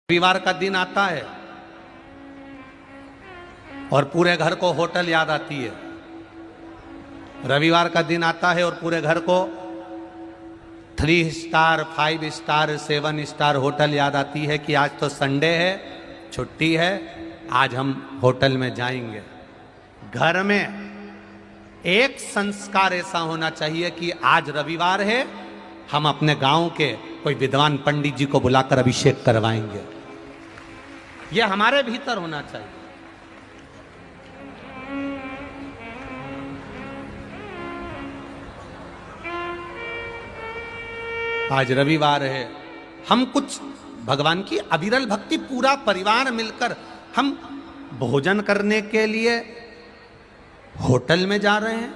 रविवार का दिन आता है और पूरे घर को होटल याद आती है। रविवार का दिन आता है और पूरे घर को 3 स्टार 5 स्टार 7 स्टार होटल याद आती है कि आज तो संडे है, छुट्टी है, आज हम होटल में जाएंगे। घर में एक संस्कार ऐसा होना चाहिए कि आज रविवार है, हम अपने गांव के कोई विद्वान पंडित जी को बुलाकर अभिषेक करवाएंगे। यह हमारे भीतर होना चाहिए। आज रविवार है, हम कुछ भगवान की अविरल भक्ति पूरा परिवार मिलकर हम भोजन करने के लिए होटल में जा रहे हैं।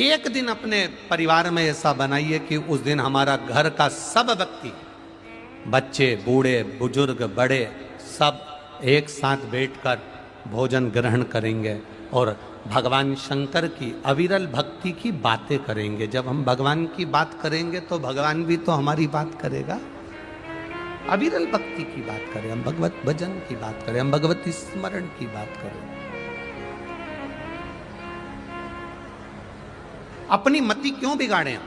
एक दिन अपने परिवार में ऐसा बनाइए कि उस दिन हमारा घर का सब व्यक्ति, बच्चे, बूढ़े, बुजुर्ग, बड़े, सब एक साथ बैठकर भोजन ग्रहण करेंगे और भगवान शंकर की अविरल भक्ति की बातें करेंगे। जब हम भगवान की बात करेंगे तो भगवान भी तो हमारी बात करेगा। अविरल भक्ति की बात करें, हम भगवत भजन की बात करें, हम भगवती स्मरण की बात करें। अपनी मति क्यों बिगाड़ें?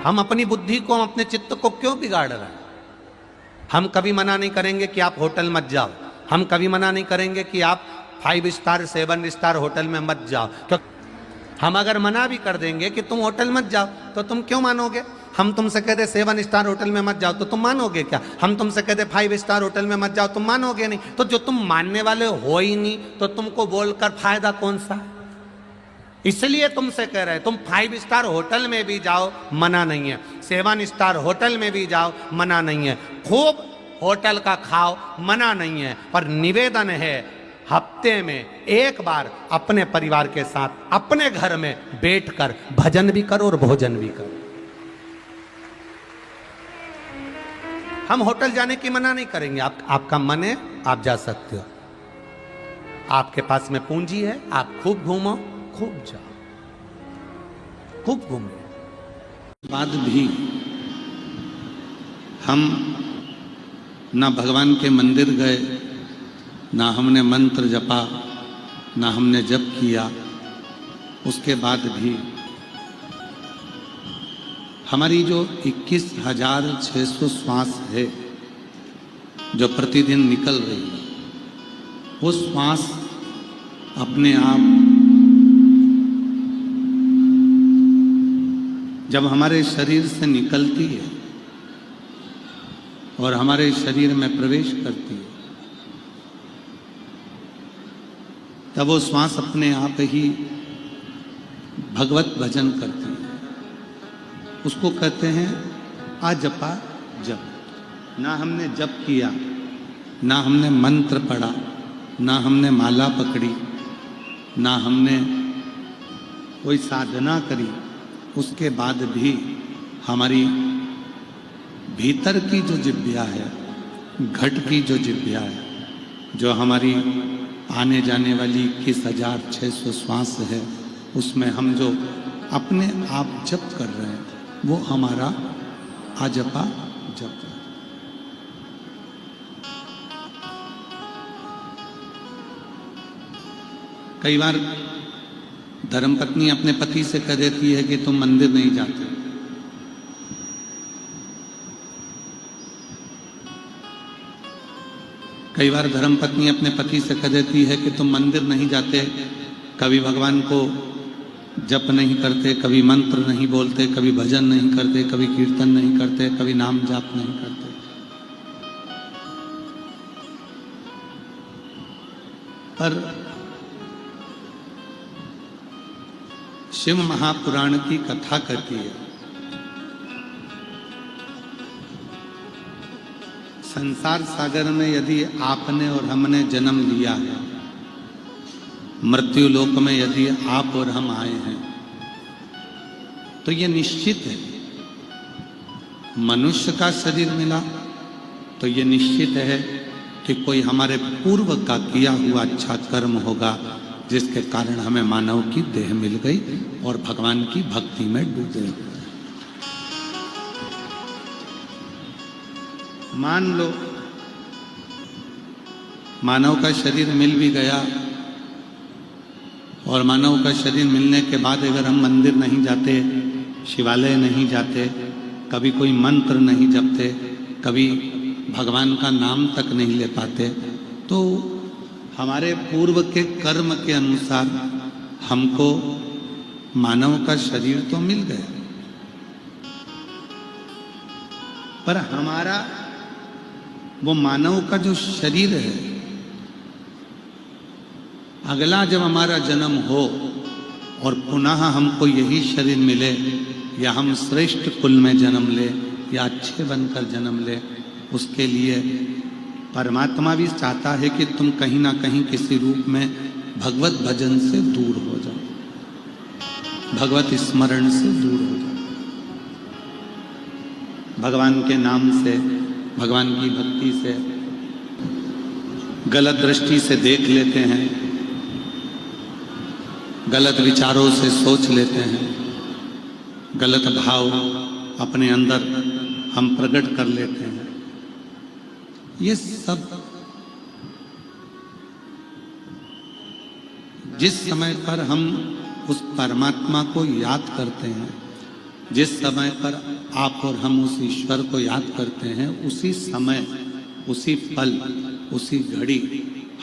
हम अपनी बुद्धि को, अपने चित्त को क्यों बिगाड़ रहे हैं? हम कभी मना नहीं करेंगे कि आप होटल मत जाओ। हम कभी मना नहीं करेंगे कि आप 5 स्टार 7 स्टार होटल में मत जाओ। क्योंकि हम अगर मना भी कर देंगे कि तुम होटल मत जाओ तो तुम क्यों मानोगे? हम तुमसे कहते 7 स्टार होटल में मत जाओ तो तुम मानोगे क्या? हम तुमसे कहते 5 स्टार होटल में मत जाओ, तुम मानोगे नहीं। तो जो तुम मानने वाले हो ही नहीं तो तुमको बोलकर फायदा कौन सा है? इसलिए तुमसे कह रहे हैं, तुम 5 स्टार होटल में भी जाओ, मना नहीं है। 7 स्टार होटल में भी जाओ, मना नहीं है। खूब होटल का खाओ, मना नहीं है। पर निवेदन है, हफ्ते में एक बार अपने परिवार के साथ अपने घर में बैठकर भजन भी करो और भोजन भी करो। हम होटल जाने की मना नहीं करेंगे। आपका मन है, आप जा सकते हो। आपके पास में पूंजी है, आप खूब घूमो, खूब जाओ, खूब घूमो। बाद भी हम ना भगवान के मंदिर गए, ना हमने मंत्र जपा, ना हमने जप किया। उसके बाद भी हमारी जो 21,600 श्वास है जो प्रतिदिन निकल रही है, वो श्वास अपने आप जब हमारे शरीर से निकलती है और हमारे शरीर में प्रवेश करती है, तब वो श्वास अपने आप ही भगवत भजन करती है। उसको कहते हैं आजपा जप। ना हमने जप किया, ना हमने मंत्र पढ़ा, ना हमने माला पकड़ी, ना हमने कोई साधना करी, उसके बाद भी हमारी भीतर की जो जिह्वा है, घट की जो जिह्वा है, जो हमारी आने जाने वाली 21,600 श्वास है, उसमें हम जो अपने आप जप कर रहे हैं, वो हमारा आजपा जप है। कई बार धर्मपत्नी अपने पति से कह देती है कि तुम मंदिर नहीं जाते। कई बार धर्मपत्नी अपने पति से कह देती है कि तुम मंदिर नहीं जाते, कभी भगवान को जप नहीं करते, कभी मंत्र नहीं बोलते, कभी भजन नहीं करते, कभी कीर्तन नहीं करते, कभी नाम जाप नहीं करते। पर शिव महापुराण की कथा कहती है, संसार सागर में यदि आपने और हमने जन्म लिया है, मृत्यु लोक में यदि आप और हम आए हैं, तो ये निश्चित है मनुष्य का शरीर मिला, तो ये निश्चित है कि कोई हमारे पूर्व का किया हुआ अच्छा कर्म होगा जिसके कारण हमें मानव की देह मिल गई और भगवान की भक्ति में डूबे। मान लो मानव का शरीर मिल भी गया और मानव का शरीर मिलने के बाद अगर हम मंदिर नहीं जाते, शिवालय नहीं जाते, कभी कोई मंत्र नहीं जपते, कभी भगवान का नाम तक नहीं ले पाते, तो हमारे पूर्व के कर्म के अनुसार हमको मानव का शरीर तो मिल गया, पर हमारा वो मानव का जो शरीर है, अगला जब हमारा जन्म हो और पुनः हमको यही शरीर मिले या हम श्रेष्ठ कुल में जन्म ले या अच्छे बनकर जन्म ले, उसके लिए परमात्मा भी चाहता है कि तुम कहीं ना कहीं किसी रूप में भगवत भजन से दूर हो जाओ, भगवत स्मरण से दूर हो जाओ। भगवान के नाम से, भगवान की भक्ति से, गलत दृष्टि से देख लेते हैं, गलत विचारों से सोच लेते हैं, गलत भाव अपने अंदर हम प्रकट कर लेते हैं। ये सब जिस समय पर हम उस परमात्मा को याद करते हैं, जिस समय पर आप और हम उस ईश्वर को याद करते हैं, उसी समय, उसी पल, उसी घड़ी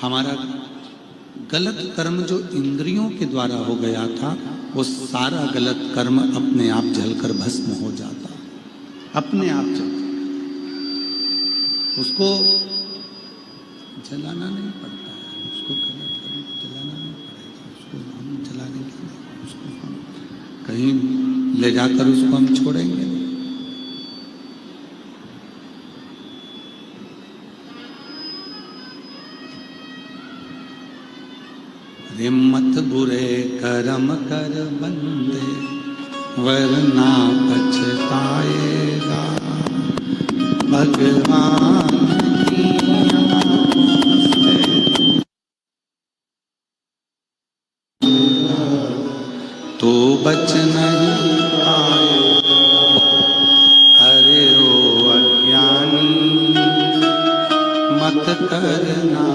हमारा गलत कर्म जो इंद्रियों के द्वारा हो गया था, वो सारा गलत कर्म अपने आप जलकर भस्म हो जाता, अपने आप जलकर। उसको जलाना नहीं पड़ता है, उसको गलत कर्म को जलाना नहीं पड़ेगा, उसको हम जलाने के लिए, उसको हम कहीं ले जाकर उसको हम छोड़ेंगे नहीं। हिम्मत बुरे कर्म कर बंदे वरना पछताएगा, भगवान की तो बच नहीं पाए। अरे ओ अज्ञानी मत करना,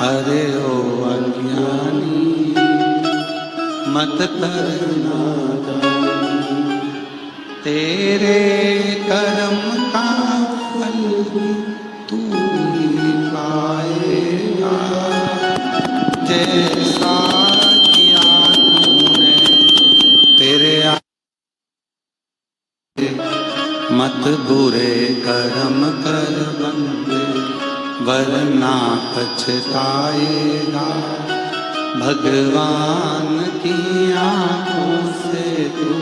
अरे ओ अज्ञानी मत करना, तेरे कर्म का फल तू ही पाएगा, जैसा किया तूने तेरे मत बुरे कर्म कर बंदे वरना पछताएगा, भगवान की आंखों से तू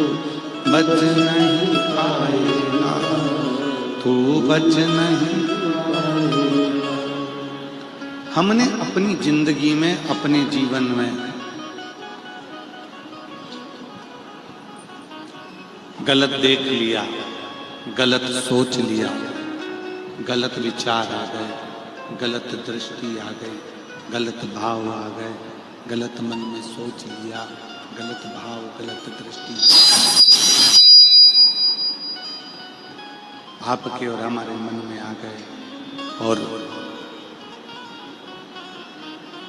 बच नहीं पाएगा, तू बच नहीं पाएगा। हमने अपनी जिंदगी में, अपने जीवन में गलत देख लिया, गलत सोच लिया, गलत विचार आ गए, गलत दृष्टि आ गई, गलत भाव आ गए, गलत मन में सोच लिया, गलत भाव, गलत दृष्टि आपके और हमारे मन में आ गए, और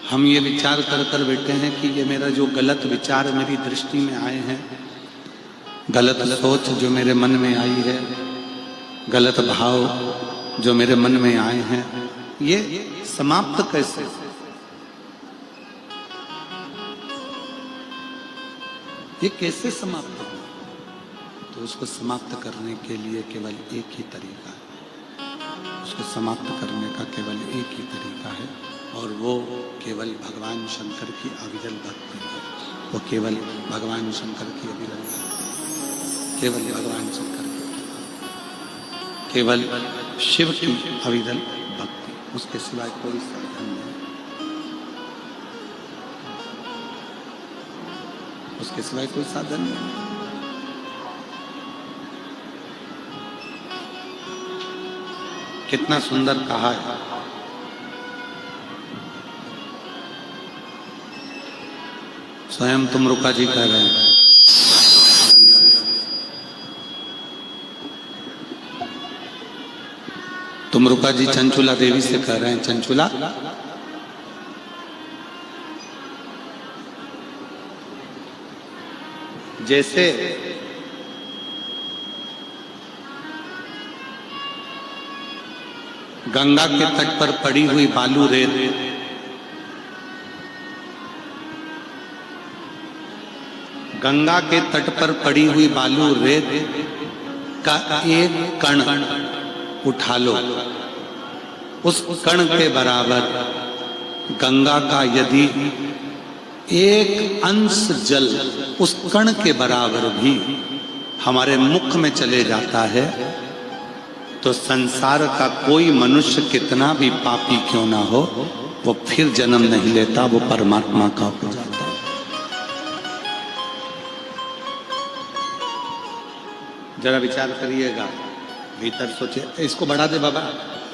हम ये विचार कर कर बैठे हैं कि ये मेरा जो गलत विचार मेरी दृष्टि में आए हैं, गलत सोच जो मेरे मन में आई है, गलत भाव जो मेरे मन में आए हैं, ये समाप्त कैसे? ये कैसे समाप्त हो? तो उसको समाप्त करने के लिए केवल एक ही तरीका है, उसको समाप्त करने का केवल एक ही तरीका है, और वो केवल भगवान शंकर की अविरल भक्ति है। वो केवल भगवान शंकर की अविरल भक्ति, केवल भगवान शंकर की, केवल शिव की अविरल भक्ति, उसके सिवाय कोई साधन नहीं, उसके सिवाय कोई साधन नहीं। कितना सुंदर कहा है। स्वयं तुमरुका जी कह रहे हैं, तुमरुका जी चंचुला देवी से कह रहे हैं, चंचुला जैसे गंगा के तट पर पड़ी हुई बालू रेत गंगा के तट पर पड़ी हुई बालू रेत का एक कण उठा लो, उस कण के बराबर गंगा का यदि एक अंश जल उस कण के बराबर भी हमारे मुख में चले जाता है, तो संसार का कोई मनुष्य कितना भी पापी क्यों ना हो, वो फिर जन्म नहीं लेता, वो परमात्मा का हो जाता है। जरा विचार करिएगा, भीतर सोचिए। इसको बढ़ा दे बाबा,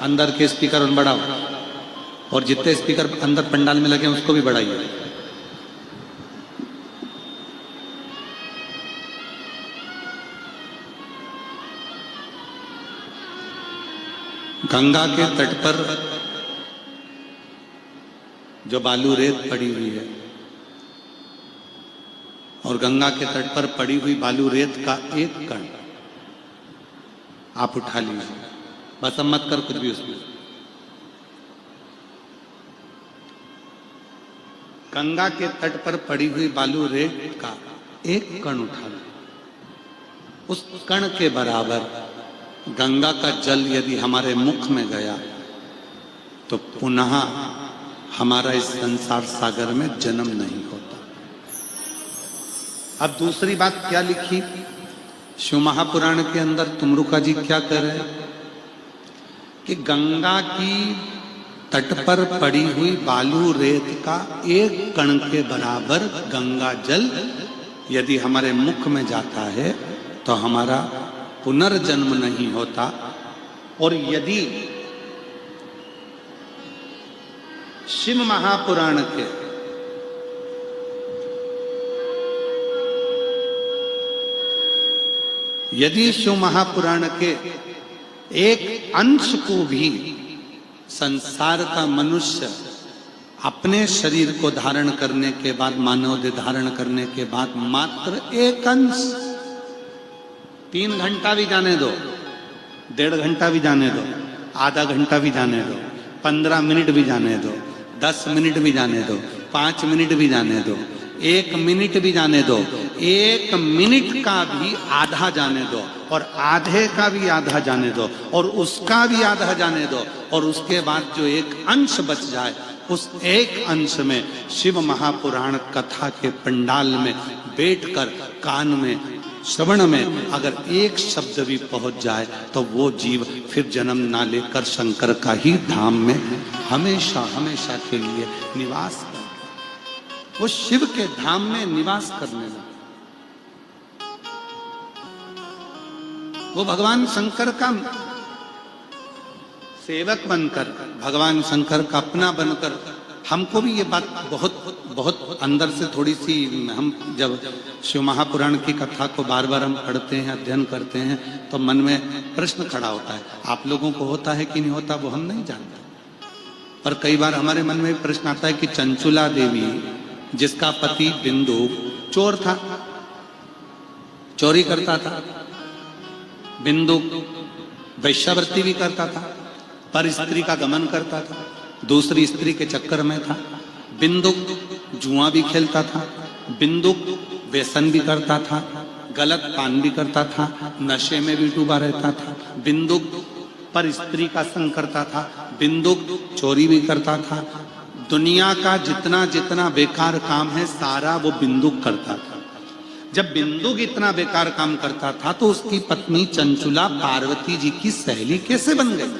अंदर के स्पीकर बढ़ाओ, और जितने स्पीकर अंदर पंडाल में लगे उसको भी बढ़ाइए। गंगा के तट पर जो बालू रेत पड़ी हुई है, और गंगा के तट पर पड़ी हुई बालू रेत का एक कण आप उठा लीजिए, बस अब मत कर कुछ भी उसमें। गंगा के तट पर पड़ी हुई बालू रेत का एक कण उठा लो, उस कण के बराबर गंगा का जल यदि हमारे मुख में गया तो पुनः हमारा इस संसार सागर में जन्म नहीं होता। अब दूसरी बात क्या लिखी शिव महापुराण के अंदर, तुमरुका जी क्या कह रहे हैं कि गंगा की तट पर पड़ी हुई बालू रेत का एक कण के बराबर गंगा जल यदि हमारे मुख में जाता है तो हमारा पुनर्जन्म नहीं होता। और यदि शिव महापुराण के शिव महापुराण के एक अंश को भी संसार का मनुष्य अपने शरीर को धारण करने के बाद, मानव देह धारण करने के बाद मात्र एक अंश, 3 घंटा भी जाने दो, 1.5 घंटा भी जाने दो, आधा घंटा भी जाने दो, 15 मिनट भी जाने दो, 10 मिनट भी जाने दो, 5 मिनट भी जाने दो, 1 मिनट भी जाने दो, 1 मिनट का भी आधा जाने दो, और आधे का भी आधा जाने दो, और उसका भी आधा जाने दो, और उसके बाद जो एक अंश बच जाए, उस एक अंश में शिव महापुराण कथा के पंडाल में बैठकर कान में श्रवण में अगर एक शब्द भी पहुंच जाए तो वो जीव फिर जन्म ना लेकर शंकर का ही धाम में हमेशा हमेशा के लिए निवास कर, वो शिव के धाम में निवास करने लगा। वो भगवान शंकर का सेवक बनकर, भगवान शंकर का अपना बनकर, हमको भी ये बात बहुत बहुत अंदर से थोड़ी सी, हम जब शिव महापुराण की कथा को बार बार हम पढ़ते हैं, अध्ययन करते हैं, तो मन में प्रश्न खड़ा होता है। आप लोगों को होता है कि नहीं होता वो हम नहीं जानते, पर कई बार हमारे मन में प्रश्न आता है कि चंचुला देवी जिसका पति बिंदु चोर था, चोरी करता था, बिंदु वैश्यावृत्ति भी करता था, पर स्त्री का गमन करता था, दूसरी स्त्री के चक्कर में था, बिंदु जुआ भी खेलता था, बिंदु व्यसन भी करता था, गलत पान भी करता था, नशे में भी डूबा रहता था, बिंदु पर स्त्री का संग करता था, बिंदु चोरी भी करता था, दुनिया का जितना जितना बेकार काम है सारा वो बिंदु करता था। जब बिंदु इतना बेकार काम करता था तो उसकी पत्नी चंचुला पार्वती जी की सहेली कैसे बन गई?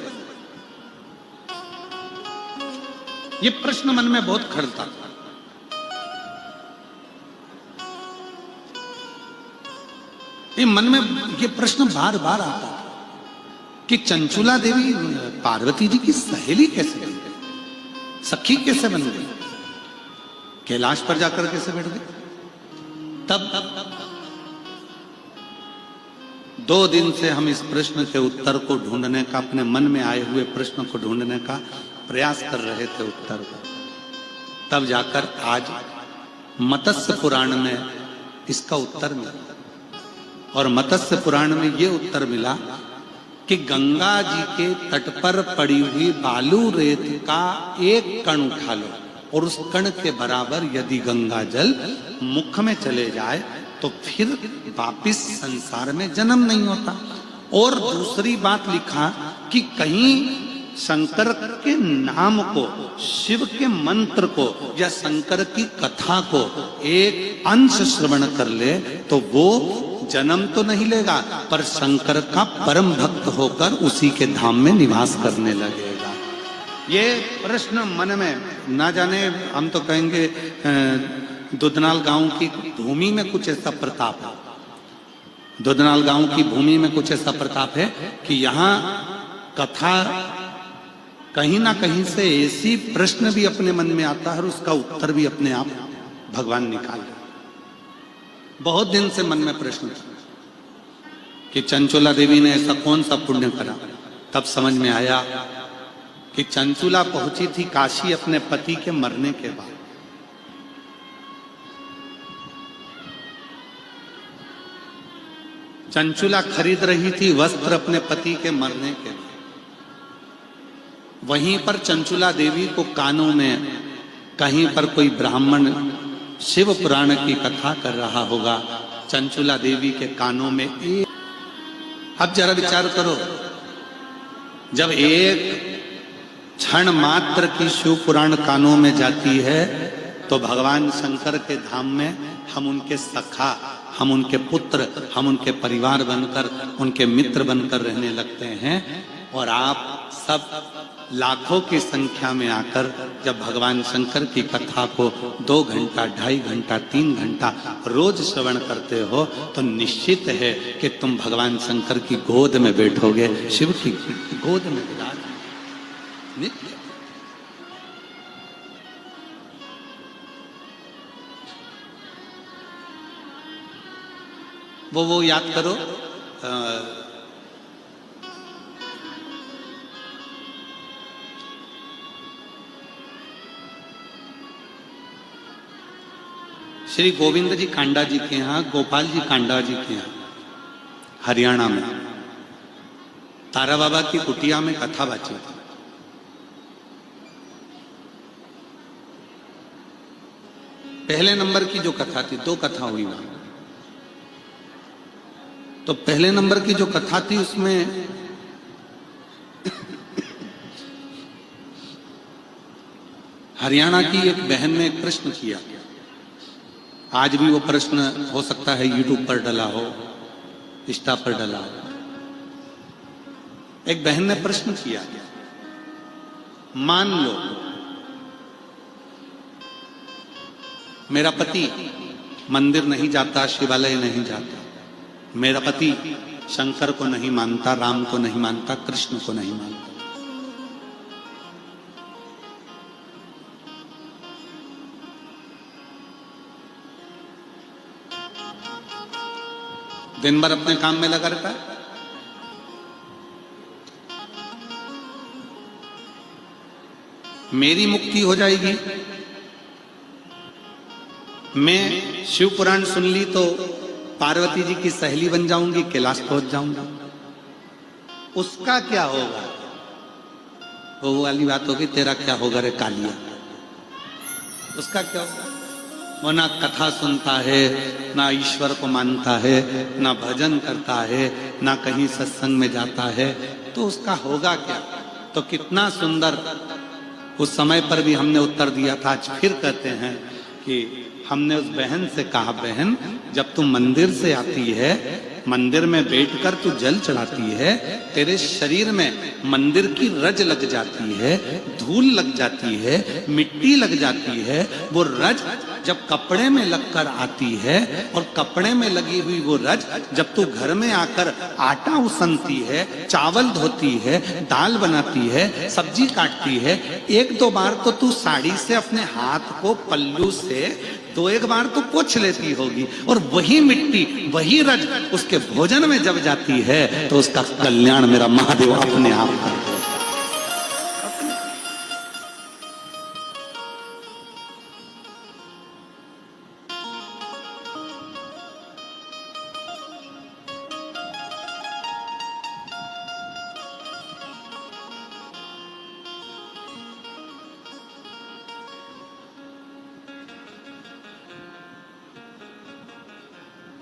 ये प्रश्न मन में बहुत खड़ता था। ये मन में ये प्रश्न बार बार आता था। कि चंचुला देवी पार्वती जी की सहेली कैसे बन गई, सखी कैसे बन गई, कैलाश पर जाकर कैसे बैठ गई। तब 2 दिन से हम इस प्रश्न के उत्तर को ढूंढने का, अपने मन में आए हुए प्रश्न को ढूंढने का प्रयास कर रहे थे उत्तर का। तब जाकर आज मत्स्य पुराण में इसका उत्तर मिला, और मत्स्य पुराण में यह उत्तर मिला कि गंगा जी के तट पर पड़ी हुई बालू रेत का एक कण उठा लो और उस कण के बराबर यदि गंगा जल मुख में चले जाए तो फिर वापिस संसार में जन्म नहीं होता। और दूसरी बात लिखा कि कहीं शंकर के नाम को, शिव के मंत्र को या शंकर की कथा को एक अंश श्रवण कर ले तो वो जन्म तो नहीं लेगा पर शंकर का परम भक्त होकर उसी के धाम में निवास करने लगेगा। ये प्रश्न मन में, ना जाने हम तो कहेंगे दुधनाल गांव की भूमि में कुछ ऐसा प्रताप है, दुधनाल गांव की भूमि में कुछ ऐसा प्रताप है कि यहाँ कथा कहीं ना कहीं से ऐसी प्रश्न भी अपने मन में आता है और उसका उत्तर भी अपने आप भगवान निकाल रहे। बहुत दिन से मन में प्रश्न था कि चंचुला देवी ने ऐसा कौन सा पुण्य करा। तब समझ में आया कि चंचुला पहुंची थी काशी अपने पति के मरने के बाद। चंचुला खरीद रही थी वस्त्र अपने पति के मरने के बाद। वहीं पर चंचुला देवी को कानों में कहीं पर कोई ब्राह्मण शिव पुराण की कथा कर रहा होगा, चंचुला देवी के कानों में एक, अब जरा विचार करो, जब एक क्षण मात्र की शिव पुराण कानों में जाती है तो भगवान शंकर के धाम में हम उनके सखा, हम उनके पुत्र, हम उनके परिवार बनकर, उनके मित्र बनकर रहने लगते हैं। और आप सब लाखों की संख्या में आकर जब भगवान शंकर की कथा को 2 घंटा, 2.5 घंटा, 3 घंटा रोज श्रवण करते हो तो निश्चित है कि तुम भगवान शंकर की गोद में बैठोगे, शिव की गोद में विराज नित्य। वो याद करो, श्री गोविंद जी कांडा जी के यहाँ, गोपाल जी कांडा जी के यहाँ हरियाणा में तारा बाबा की कुटिया में कथा बाची थी। पहले नंबर की जो कथा थी, 2 कथा हुई वहां। तो पहले नंबर की जो कथा थी उसमें हरियाणा की एक बहन ने एक प्रश्न किया। आज भी वो प्रश्न हो सकता है यूट्यूब पर डला हो, इंस्टा पर डला हो। एक बहन ने प्रश्न किया, मान लो मेरा पति मंदिर नहीं जाता, शिवालय नहीं जाता, मेरा पति शंकर को नहीं मानता, राम को नहीं मानता, कृष्ण को नहीं मानता, दिन भर अपने काम में लगा रहता है। मेरी मुक्ति हो जाएगी, मैं शिव पुराण सुन ली तो पार्वती जी की सहेली बन जाऊंगी, कैलाश पहुंच जाऊंगा, उसका क्या होगा? वो वाली बात होगी, तेरा क्या होगा रे कालिया, उसका क्या होगा? वो ना कथा सुनता है, ना ईश्वर को मानता है, ना भजन करता है, ना कहीं सत्संग में जाता है, तो उसका होगा क्या? तो कितना सुंदर उस समय पर भी हमने उत्तर दिया था। आज फिर कहते हैं कि हमने उस बहन से कहा, बहन जब तू मंदिर से आती है, मंदिर में बैठकर तू जल चढ़ाती है, तेरे शरीर में मंदिर की रज लग जाती है, धूल लग जाती है, मिट्टी लग जाती है, वो रज जब कपड़े में लगकर आती है और कपड़े में लगी हुई वो रज जब तू घर में आकर आटा उसनती है, चावल धोती है, दाल बनाती है, सब्जी काटती है, एक दो बार तो तू साड़ी से अपने हाथ को पल्लू से दो एक बार तो पोंछ लेती होगी, और वही मिट्टी वही रज उसके भोजन में जब जाती है तो उसका कल्याण मेरा महादेव अपने आप करता है।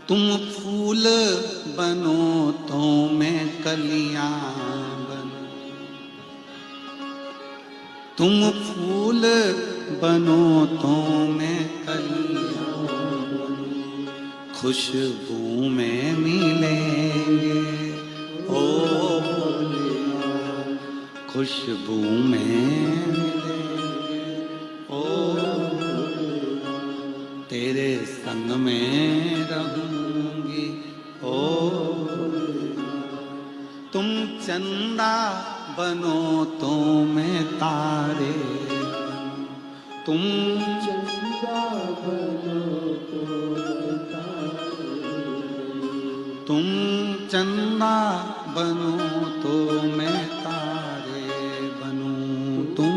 तुम फूल बनो तो मैं कलियां बनूं, तुम फूल बनो तो मैं कलियां बनूं, खुशबू में मिलेंगे ओ खुशबू में मिलेंगे ओ तेरे संग में रहूंगी ओ तुम चंदा बनो तो मैं तारे बनूं, तुम चंदा बनो तो मैं तारे बनूं, तुम चंदा बनो तो मैं तारे बनूं, तुम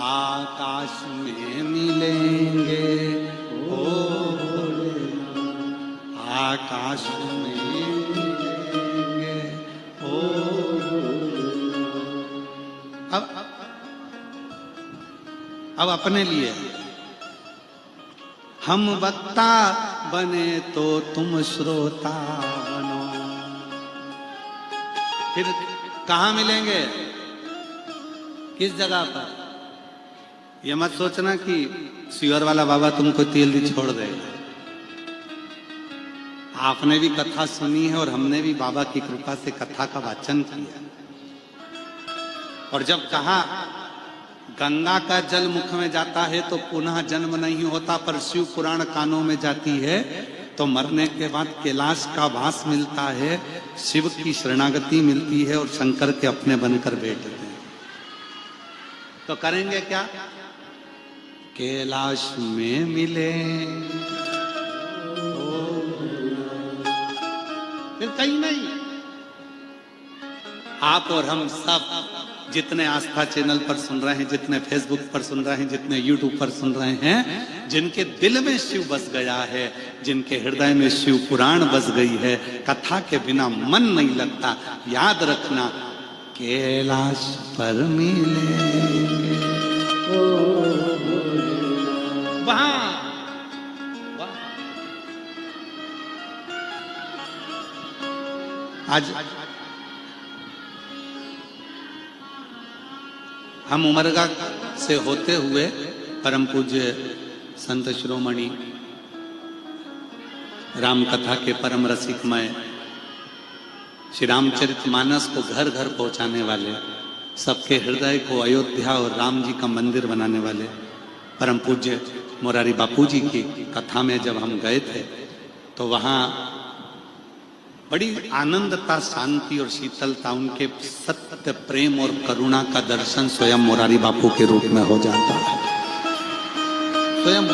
आकाश में मिलेंगे ओ आकाश में मिलेंगे ओ अब अपने लिए हम वक्ता बने तो तुम श्रोता बनो, फिर कहाँ मिलेंगे, किस जगह पर? ये मत सोचना कि शिवर वाला बाबा तुमको तेल भी छोड़ देगा। आपने भी कथा सुनी है और हमने भी बाबा की कृपा से कथा का वाचन किया, और जब कहा गंगा का जल मुख में जाता है तो पुनः जन्म नहीं होता, पर शिव पुराण कानों में जाती है तो मरने के बाद कैलाश का वास मिलता है, शिव की शरणागति मिलती है और शंकर के अपने बनकर बैठते हैं। तो करेंगे क्या? कैलाश में मिले फिर कहीं नहीं। आप और हम सब जितने आस्था चैनल पर सुन रहे हैं, जितने फेसबुक पर सुन रहे हैं, जितने यूट्यूब पर सुन रहे हैं, जिनके दिल में शिव बस गया है, जिनके हृदय में शिव पुराण बस गई है, कथा के बिना मन नहीं लगता, याद रखना कैलाश पर मिलेंगे वहां। आज हम उमरगा से होते हुए परम पूज्य संत शिरोमणि राम कथा के परम रसिकमय श्री रामचरितमानस को घर घर पहुंचाने वाले, सबके हृदय को अयोध्या और राम जी का मंदिर बनाने वाले परम पूज्य मोरारी बापू जी की कथा में जब हम गए थे तो वहाँ बड़ी आनंदता, शांति और शीतलता, उनके सत्य प्रेम और करुणा का दर्शन स्वयं मोरारी बापू के रूप में हो जाता है। स्वयं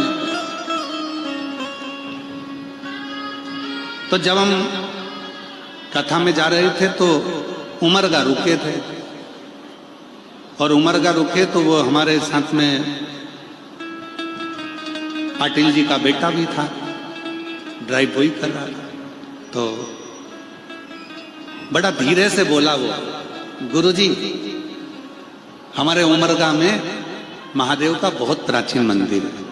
तो जब हम कथा में जा रहे थे तो उमरगा रुके थे, और उमरगा रुके तो वो हमारे साथ में पाटिल जी का बेटा भी था, ड्राइव वही कर रहा था। तो बड़ा धीरे से बोला वो, गुरुजी हमारे उमरगा में महादेव का बहुत प्राचीन मंदिर है।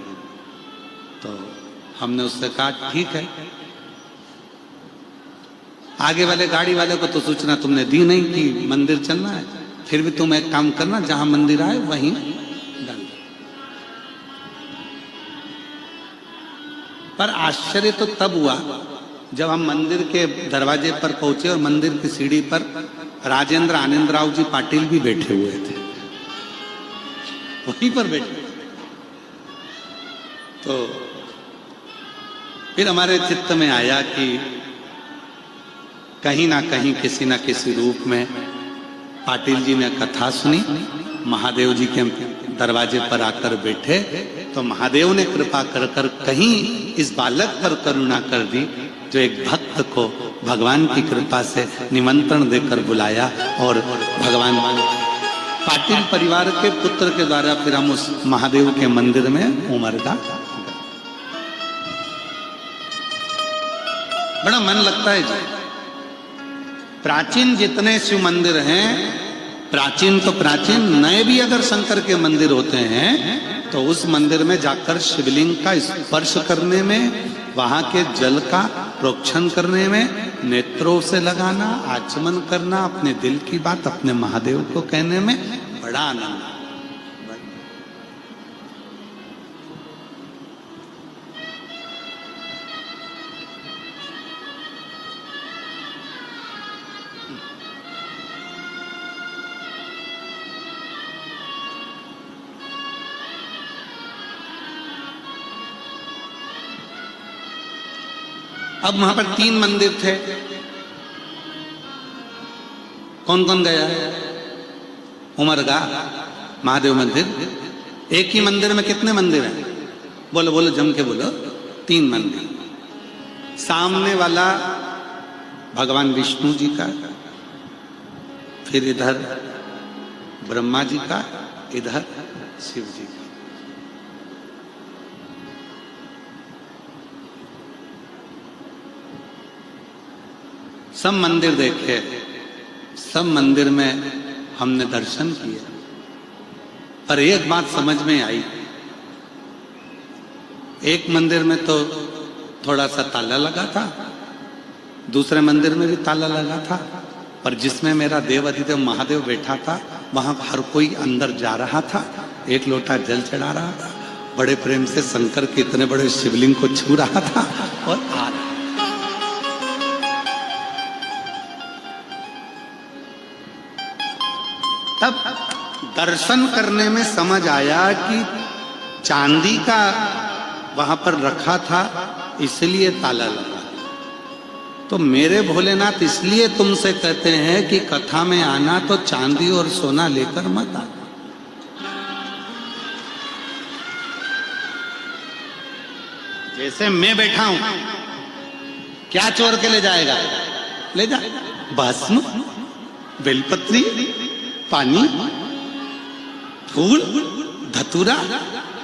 तो हमने उससे कहा ठीक है। आगे वाले गाड़ी वाले को तो सूचना तुमने दी नहीं कि मंदिर चलना है, फिर भी तुम एक काम करना, जहां मंदिर आए वहीं डाल। पर आश्चर्य तो तब हुआ जब हम मंदिर के दरवाजे पर पहुंचे और मंदिर की सीढ़ी पर राजेंद्र आनंदराव जी पाटिल भी बैठे हुए थे। वहीं पर बैठे। तो फिर हमारे चित्त में आया कि कहीं ना कहीं किसी ना किसी रूप में पाटिल जी ने कथा सुनी, महादेव जी के दरवाजे पर आकर बैठे, तो महादेव ने कृपा कर कर कहीं इस बालक पर करुणा कर दी, जो एक भक्त को भगवान की कृपा से निमंत्रण देकर बुलाया। और भगवान पाटिल परिवार के पुत्र के द्वारा फिर हम उस महादेव के मंदिर में उमरगा। बड़ा मन लगता है जी। प्राचीन जितने शिव मंदिर हैं, प्राचीन तो प्राचीन, नए भी अगर शंकर के मंदिर होते हैं तो उस मंदिर में जाकर शिवलिंग का स्पर्श करने में, वहां के जल का प्रोक्षण करने में, नेत्रों से लगाना, आचमन करना, अपने दिल की बात अपने महादेव को कहने में बड़ा आनंद। अब वहां पर 3 मंदिर थे। कौन कौन गया? उमरगा महादेव मंदिर। एक ही मंदिर में कितने मंदिर हैं? बोलो बोलो, जम के बोलो। 3 मंदिर। सामने वाला भगवान विष्णु जी का, फिर इधर ब्रह्मा जी का, इधर शिव जी का। सब मंदिर देखे, सब मंदिर में हमने दर्शन किए, पर एक बात समझ में आई। एक मंदिर में तो थोड़ा सा ताला लगा था, दूसरे मंदिर में भी ताला लगा था, पर जिसमें मेरा देव अधिदेव महादेव बैठा था वहां हर कोई अंदर जा रहा था, एक लोटा जल चढ़ा रहा था, बड़े प्रेम से शंकर के इतने बड़े शिवलिंग को छू रहा था और आ रहा। तब दर्शन करने में समझ आया कि चांदी का वहां पर रखा था, इसलिए ताला लगा। तो मेरे भोलेनाथ, इसलिए तुमसे कहते हैं कि कथा में आना तो चांदी और सोना लेकर मत आना। जैसे मैं बैठा हूं, क्या चोर के ले जाएगा? ले जा भस्म, बेलपत्री, पानी, फूल, धतूरा,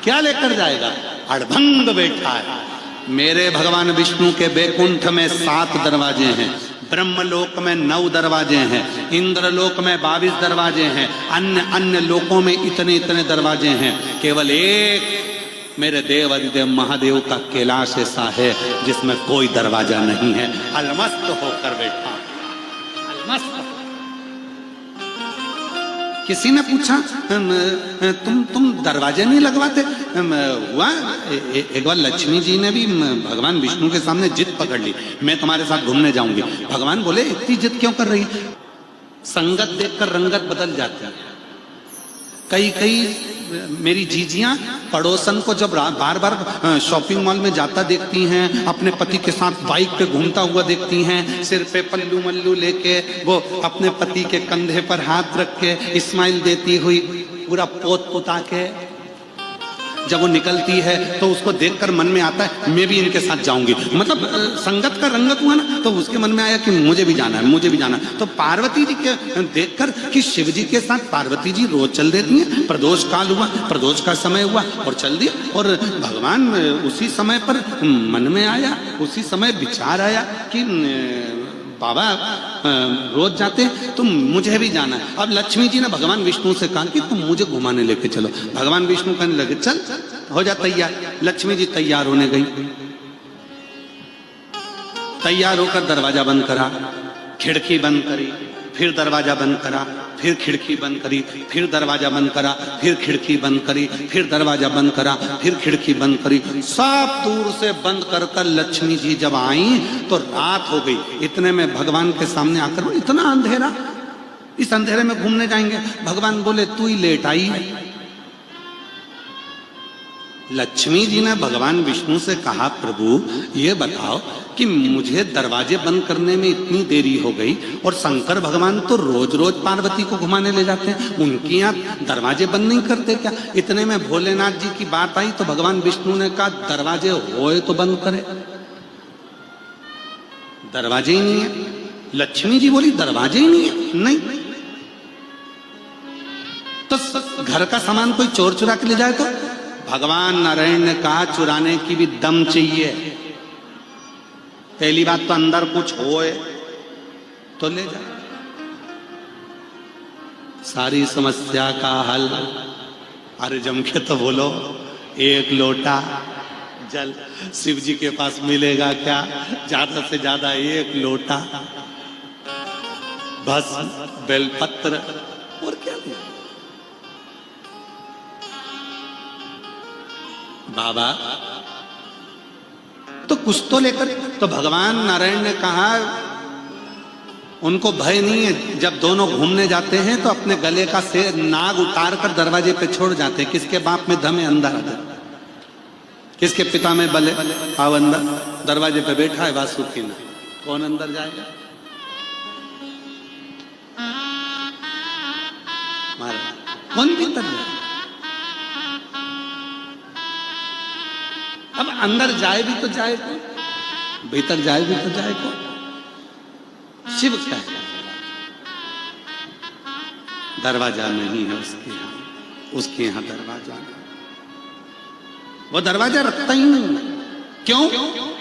क्या लेकर जाएगा? अड़भंग बैठा है। मेरे भगवान विष्णु के बैकुंठ में 7 दरवाजे हैं, ब्रह्मलोक में 9 दरवाजे हैं, इंद्रलोक में 22 दरवाजे हैं, अन्य अन्य लोकों में इतने इतने दरवाजे हैं। केवल एक मेरे देव अधिदेव महादेव का कैलाश ऐसा है जिसमें कोई दरवाजा नहीं है। अलमस्त होकर बैठा, अलमस्त। किसी ने पूछा तुम दरवाजे नहीं लगवाते? हुआ एक बार लक्ष्मी जी ने भी भगवान विष्णु के सामने जिद पकड़ ली, मैं तुम्हारे साथ घूमने जाऊंगी। भगवान बोले इतनी जिद क्यों कर रही? संगत देखकर रंगत बदल जाती है। कई मेरी जीजियां पड़ोसन को जब बार बार शॉपिंग मॉल में जाता देखती हैं, अपने पति के साथ बाइक पे घूमता हुआ देखती हैं, सिर पे पल्लू मल्लू लेके वो अपने पति के कंधे पर हाथ रख के स्माइल देती हुई, पूरा पोत पोता के जब वो निकलती है तो उसको देखकर मन में आता है मैं भी इनके साथ जाऊंगी। मतलब संगत का रंगत हुआ ना, तो उसके मन में आया कि मुझे भी जाना है, मुझे भी जाना है। तो पार्वती जी के देखकर कि शिव जी के साथ पार्वती जी रोज चल देती हैं। प्रदोष काल हुआ, प्रदोष का समय हुआ और चल दिया। और भगवान उसी समय पर मन में आया, उसी समय विचार आया कि बाबा रोज जाते तो मुझे भी जाना है। अब लक्ष्मी जी ने भगवान विष्णु से कहा कि तुम मुझे घुमाने लेके चलो। भगवान विष्णु कहने लगे चल हो जा तैयार। लक्ष्मी जी तैयार होने गई, तैयार होकर दरवाजा बंद करा, खिड़की बंद करी, फिर दरवाजा बंद करा, फिर खिड़की बंद करी, फिर दरवाजा बंद करा, फिर खिड़की बंद करी, फिर दरवाजा बंद करा, फिर खिड़की बंद करी। सब दूर से बंद कर कर लक्ष्मी जी जब आई तो रात हो गई। इतने में भगवान के सामने आकर, इतना अंधेरा, इस अंधेरे में घूमने जाएंगे? भगवान बोले तू ही लेट आई, लक्ष्मी जी ने भगवान विष्णु से कहा, प्रभु ये बताओ कि मुझे दरवाजे बंद करने में इतनी देरी हो गई और शंकर भगवान तो रोज रोज पार्वती को घुमाने ले जाते हैं, उनके यहाँ दरवाजे बंद नहीं करते क्या? इतने में भोलेनाथ जी की बात आई तो भगवान विष्णु ने कहा, दरवाजे होए तो बंद करे, दरवाजे ही नहीं है। लक्ष्मी जी बोली, दरवाजे ही नहीं है। नहीं तो घर का सामान कोई चोर चुरा के ले जाए तो? भगवान नारायण ने कहा, चुराने की भी दम चाहिए। पहली बात तो अंदर कुछ होए तो ले जाए। सारी समस्या का हल, अरे जम के तो बोलो, एक लोटा जल शिव जी के पास मिलेगा क्या? ज्यादा से ज्यादा एक लोटा, बस बेलपत्र, और क्या ले? बाबा तो कुछ तो लेकर। तो भगवान नारायण ने कहा, उनको भय नहीं है, जब दोनों घूमने जाते हैं तो अपने गले का से नाग उतार कर दरवाजे पे छोड़ जाते हैं। किसके बाप में दम है, अंदर आते, किसके पिता में बल है, आओ अंदर। दरवाजे पे बैठा है वासुकी ना, कौन अंदर जाएगा? कौन भीतर जाए? अब अंदर जाए भी तो जाए कौन, भीतर जाए भी तो जाए कौन? शिव का है दरवाजा, नहीं है उसके यहां, उसके यहां दरवाजा नहीं। वो दरवाजा रखता ही नहीं। क्यों?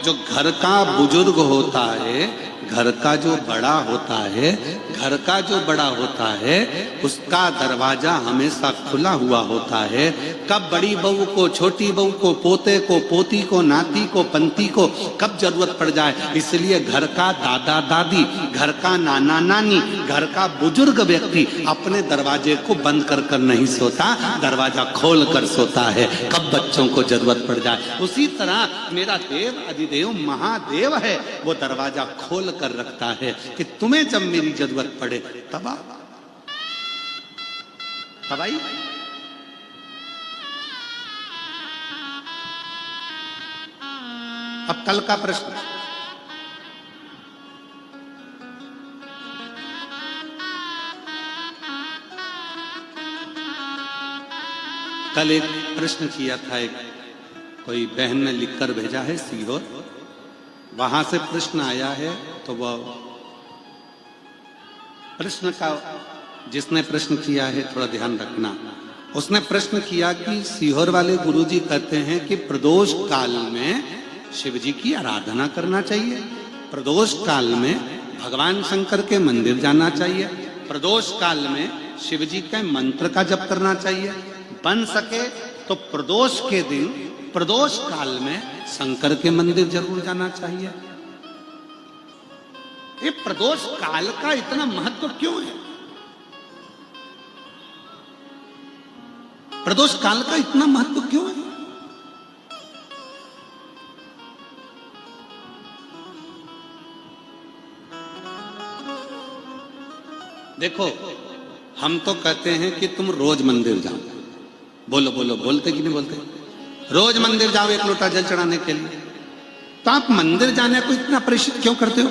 जो घर का बुजुर्ग होता है, घर का जो बड़ा होता है, घर का जो बड़ा होता है, उसका दरवाजा हमेशा खुला हुआ होता है। कब बड़ी बहू को, छोटी बहू को, पोते को, पोती को, नाती को, पंती को कब जरूरत पड़ जाए, इसलिए घर का दादा दादी, घर का नाना नानी, घर का बुजुर्ग व्यक्ति अपने दरवाजे को बंद कर कर नहीं सोता, दरवाजा खोल कर सोता है, कब बच्चों को जरूरत पड़ जाए। उसी तरह मेरा देव अधिदेव महादेव है, वो दरवाजा खोल कर रखता है कि तुम्हें जब मेरी जरूरत पड़े तब आई। अब कल का प्रश्न, कल एक प्रश्न किया था, एक कोई बहन ने लिखकर भेजा है सीहोर, वहां से प्रश्न आया है। तो वह प्रश्न का, जिसने प्रश्न किया है थोड़ा ध्यान रखना, उसने प्रश्न किया कि सीहोर वाले गुरुजी कहते हैं कि प्रदोष काल में शिव जी की आराधना करना चाहिए, प्रदोष काल में भगवान शंकर के मंदिर जाना चाहिए, प्रदोष काल में शिव जी के मंत्र का जप करना चाहिए, बन सके तो प्रदोष के दिन, प्रदोष काल में शंकर के मंदिर जरूर जाना चाहिए। ये प्रदोष काल का इतना महत्व क्यों है? प्रदोष काल का इतना महत्व क्यों है? देखो, हम तो कहते हैं कि तुम रोज मंदिर जाओ। बोलो बोलो, बोलते कि नहीं बोलते? रोज मंदिर जाओ एक लोटा जल चढ़ाने के लिए। तो आप मंदिर जाने को इतना प्रेषित क्यों करते हो?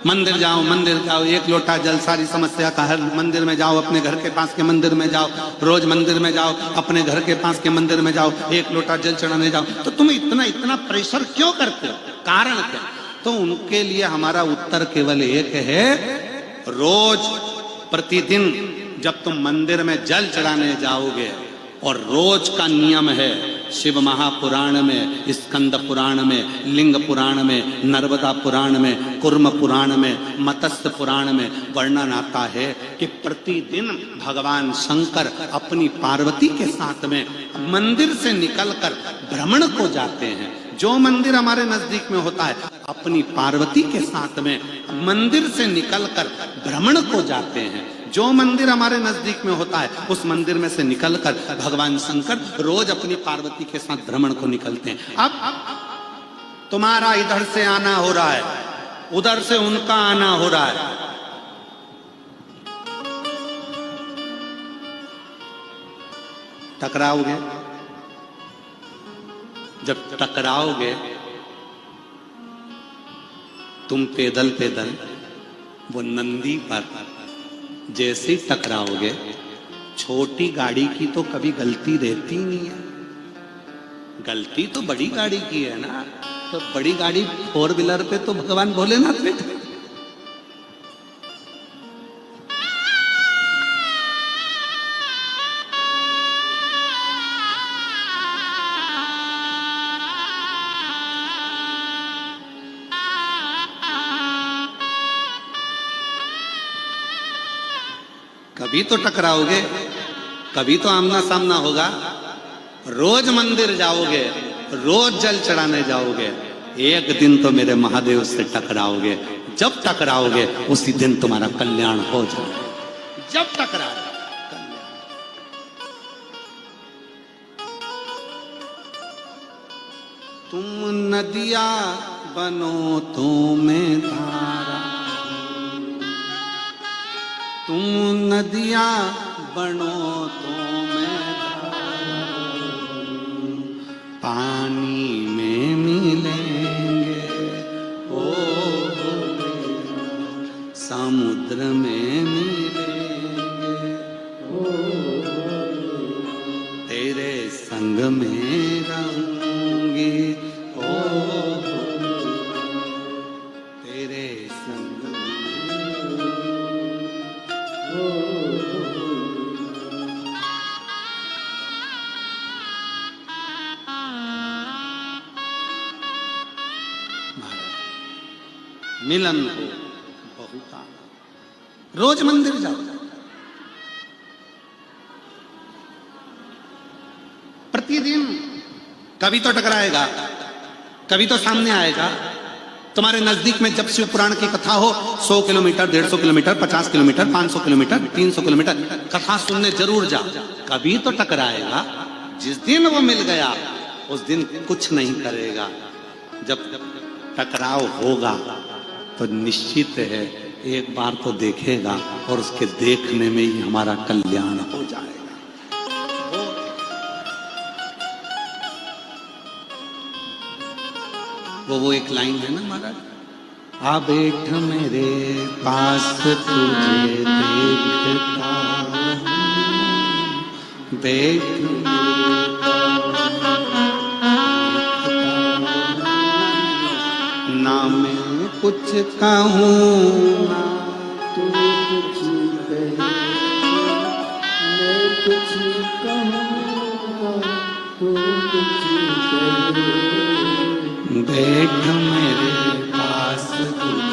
मंदिर जाओ, एक लोटा जल, सारी समस्या का हल। मंदिर में जाओ, अपने घर के पास के मंदिर में जाओ, रोज मंदिर में जाओ, अपने घर के पास के मंदिर में जाओ, एक लोटा जल चढ़ाने जाओ। तो तुम इतना प्रेशर क्यों करते हो? कारण क्या? तो उनके लिए हमारा उत्तर केवल एक है, रोज प्रतिदिन जब तुम मंदिर में जल चढ़ाने जाओगे, और रोज का नियम है, शिव महापुराण में, स्कंद पुराण में, लिंग पुराण में, नर्मदा पुराण में, कुर्म पुराण में, मत्स्य पुराण में वर्णन आता है कि प्रतिदिन भगवान शंकर अपनी पार्वती के साथ में मंदिर से निकलकर भ्रमण को जाते हैं। जो मंदिर हमारे नजदीक में होता है, अपनी पार्वती के साथ में मंदिर से निकलकर भ्रमण को जाते हैं। जो मंदिर हमारे नजदीक में होता है, उस मंदिर में से निकलकर भगवान शंकर रोज अपनी पार्वती के साथ भ्रमण को निकलते हैं। अब तुम्हारा इधर से आना हो रहा है, उधर से उनका आना हो रहा है, टकराओगे? जब टकराओगे तुम पैदल पैदल वो नंदी पर जैसे टकराओगे, छोटी गाड़ी की तो कभी गलती रहती नहीं है, गलती तो बड़ी गाड़ी की है ना। तो बड़ी गाड़ी 4 व्हीलर पे तो भगवान भोलेनाथ बैठे। कभी तो टकराओगे, कभी तो आमना सामना होगा। रोज मंदिर जाओगे, रोज जल चढ़ाने जाओगे, एक दिन तो मेरे महादेव से टकराओगे। जब टकराओगे उसी दिन तुम्हारा कल्याण हो जाए। जब टकराओ तुम नदिया बनो तो मैं धारा, तुम नदिया बनो तो मैं धारा, पानी में मिलेंगे ओ समुद्र में मिलेंगे ओ, तेरे संग में रहूंगी ओ, तेरे संग मिलन हो बहुत आना। रोज मंदिर जाओ, प्रतिदिन। कभी तो टकराएगा, कभी तो सामने आएगा। तुम्हारे नजदीक में जब शिव पुराण की कथा हो, 100 kilometre, 150 kilometre, 50 kilometre, 500 kilometre, 300 kilometre कथा सुनने जरूर जा। कभी तो टकराएगा। जिस दिन वो मिल गया उस दिन कुछ नहीं करेगा। जब टकराव होगा तो निश्चित है एक बार तो देखेगा और उसके देखने में ही हमारा कल्याण हो जाएगा। वो एक लाइन है ना महाराज, आ बैठ मेरे पास तुझे देखता हूं, बैठ ना मैं कुछ कहूँ ना तू कुछ कहे, मैं कुछ कहूँगा तू कुछ कहे, बैठ मेरे पास तुझे।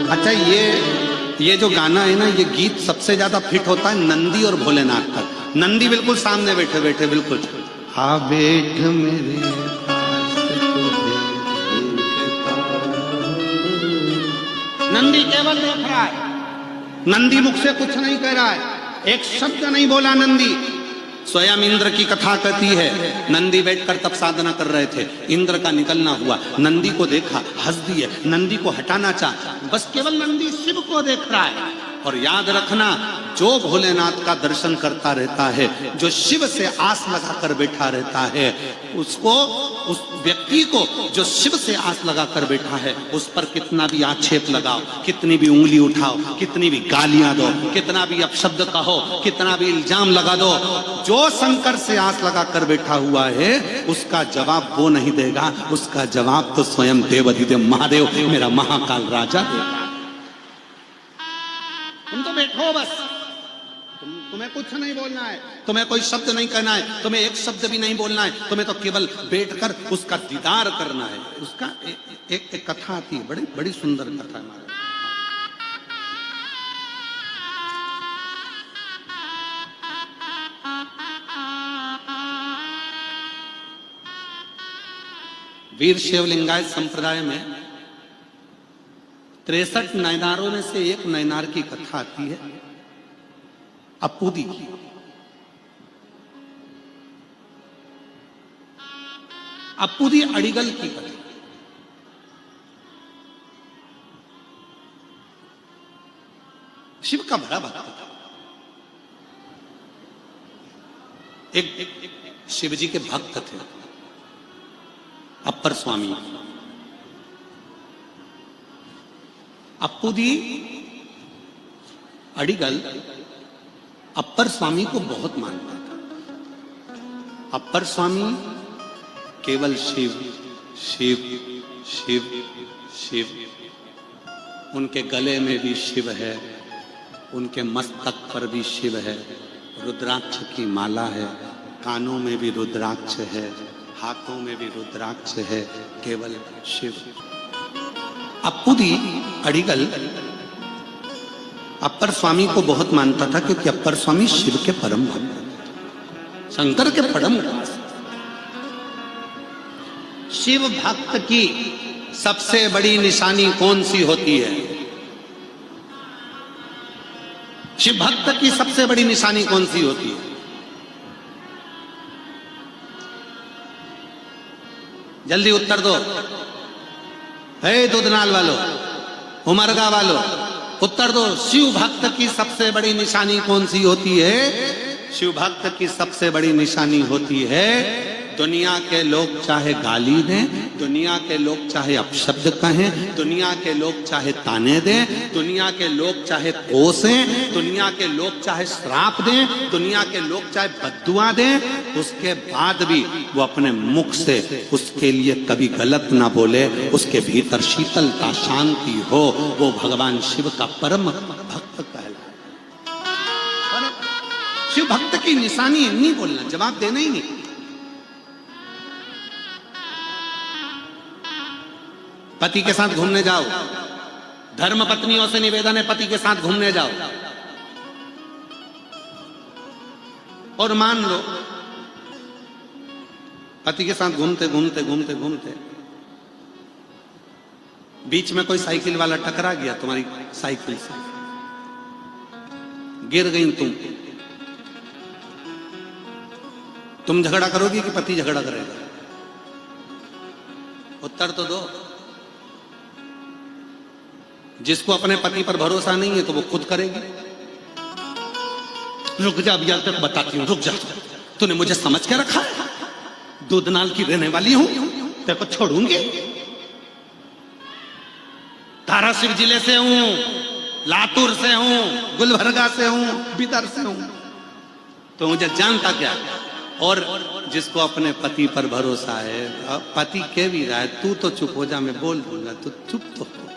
अच्छा, ये जो गाना है ना, ये गीत सबसे ज्यादा फिट होता है नंदी और भोलेनाथ का। नंदी बिल्कुल सामने बैठे बैठे बिल्कुल, आ बैठ मेरे नंदी केवल देख रहा है, नंदी मुख से कुछ नहीं कह रहा है, एक शब्द नहीं बोला नंदी। स्वयं इंद्र की कथा कहती है, नंदी बैठकर तब साधना कर रहे थे, इंद्र का निकलना हुआ, नंदी को देखा, हंस दिए, नंदी को हटाना चाहा, बस केवल नंदी शिव को देख रहा है। और याद रखना, जो भोलेनाथ का दर्शन करता रहता है, जो शिव से आस लगाकर बैठा रहता है, उसको, उस व्यक्ति को जो शिव से आस लगाकर बैठा है, उस पर कितना भी आक्षेप लगाओ, कितनी भी उंगली उठाओ, कितनी भी गालियां दो, कितना भी अपशब्द कहो, कितना भी इल्जाम लगा दो, जो शंकर से आस लगाकर बैठा हुआ है उसका जवाब वो नहीं देगा, उसका जवाब तो स्वयं देवाधिदेव महादेव, मेरा महाकाल राजा देगा। तुम तो बैठो बस, तुम्हें कुछ नहीं बोलना है, तुम्हें कोई शब्द नहीं कहना है, तुम्हें एक शब्द भी नहीं बोलना है, तुम्हें तो केवल बैठकर उसका दीदार करना है। उसका एक कथा आती है, बड़ी बड़ी सुंदर कथा है हमारे। वीर शिवलिंगायत संप्रदाय में 63 नैनारों में से एक नैनार की कथा आती है, अपूदी की। अपूदी अड़िगल की कथा। शिव का बड़ा भक्त था। एक शिव जी के भक्त थे अप्पर स्वामी। अप्पू दी अडिगल अप्पर स्वामी को बहुत मानता था। अप्पर स्वामी केवल शिव शिव शिव शिव, उनके गले में भी शिव है, उनके मस्तक पर भी शिव है, रुद्राक्ष की माला है, कानों में भी रुद्राक्ष है, हाथों में भी रुद्राक्ष है, केवल शिव। अप्पू दी अडिगल अप्पर स्वामी को बहुत मानता था क्योंकि अप्पर स्वामी शिव के परम भक्त, शंकर के परम भक्त। शिव भक्त की सबसे बड़ी निशानी कौन सी होती है? शिव भक्त की सबसे बड़ी निशानी कौन सी होती है? जल्दी उत्तर दो। हे दुधनाल वालों, उमरगा वालों, उत्तर दो। शिव भक्त की सबसे बड़ी निशानी कौन सी होती है? शिव भक्त की सबसे बड़ी निशानी होती है, दुनिया के लोग चाहे गाली दें, दुनिया के लोग चाहे अपशब्द कहें, दुनिया के लोग चाहे ताने दें, दुनिया के लोग चाहे कोसें, दुनिया के लोग चाहे श्राप दें, दुनिया के लोग चाहे बद्दुआ दें, उसके बाद भी वो अपने मुख से उसके लिए कभी गलत ना बोले, उसके भीतर शीतलता शांति हो, वो भगवान शिव का परम भक्त कहलाए। शिव भक्त की निशानी नहीं बोलना, जवाब देना ही नहीं। पति के साथ घूमने जाओ, धर्म पत्नियों से निवेदन है पति के साथ घूमने जाओ, और मान लो पति के साथ घूमते घूमते घूमते घूमते बीच में कोई साइकिल वाला टकरा गया तुम्हारी साइकिल से, गिर गई तुम झगड़ा करोगी कि पति झगड़ा करेगा? उत्तर तो दो। जिसको अपने पति पर भरोसा नहीं है तो वो खुद करेगी। रुक जा, अभी तक बताती हूं, रुक जा। तूने मुझे समझ के रखा है? दूधनाल की रहने वाली हूं, तेरे को छोड़ूंगी? धाराशिव जिले से हूं, लातूर से हूं, गुलबर्गा से हूं, बिदर से हूं, तो मुझे जानता क्या? और जिसको अपने पति पर भरोसा है, पति कह भी रहा है तू तो चुप हो जा, मैं बोल दूंगा, तू चुप तो हो,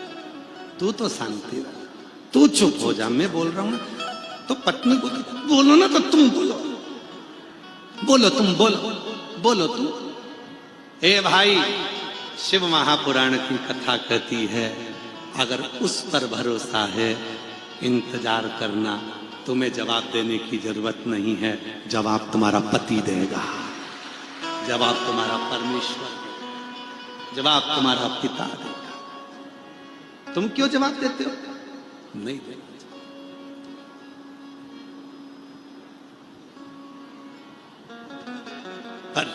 तू तो शांति रह, तू चुप हो जा, मैं बोल रहा हूं ना। तो पत्नी को बोलो ना, तो तुम बोलो, बोलो तुम, बोलो बोलो तुम। ए भाई, शिव महापुराण की कथा कहती है अगर उस पर भरोसा है, इंतजार करना, तुम्हें जवाब देने की जरूरत नहीं है, जवाब तुम्हारा पति देगा, जवाब तुम्हारा परमेश्वर, जवाब तुम्हारा पिता देगा। तुम क्यों जवाब देते हो? नहीं देना। पर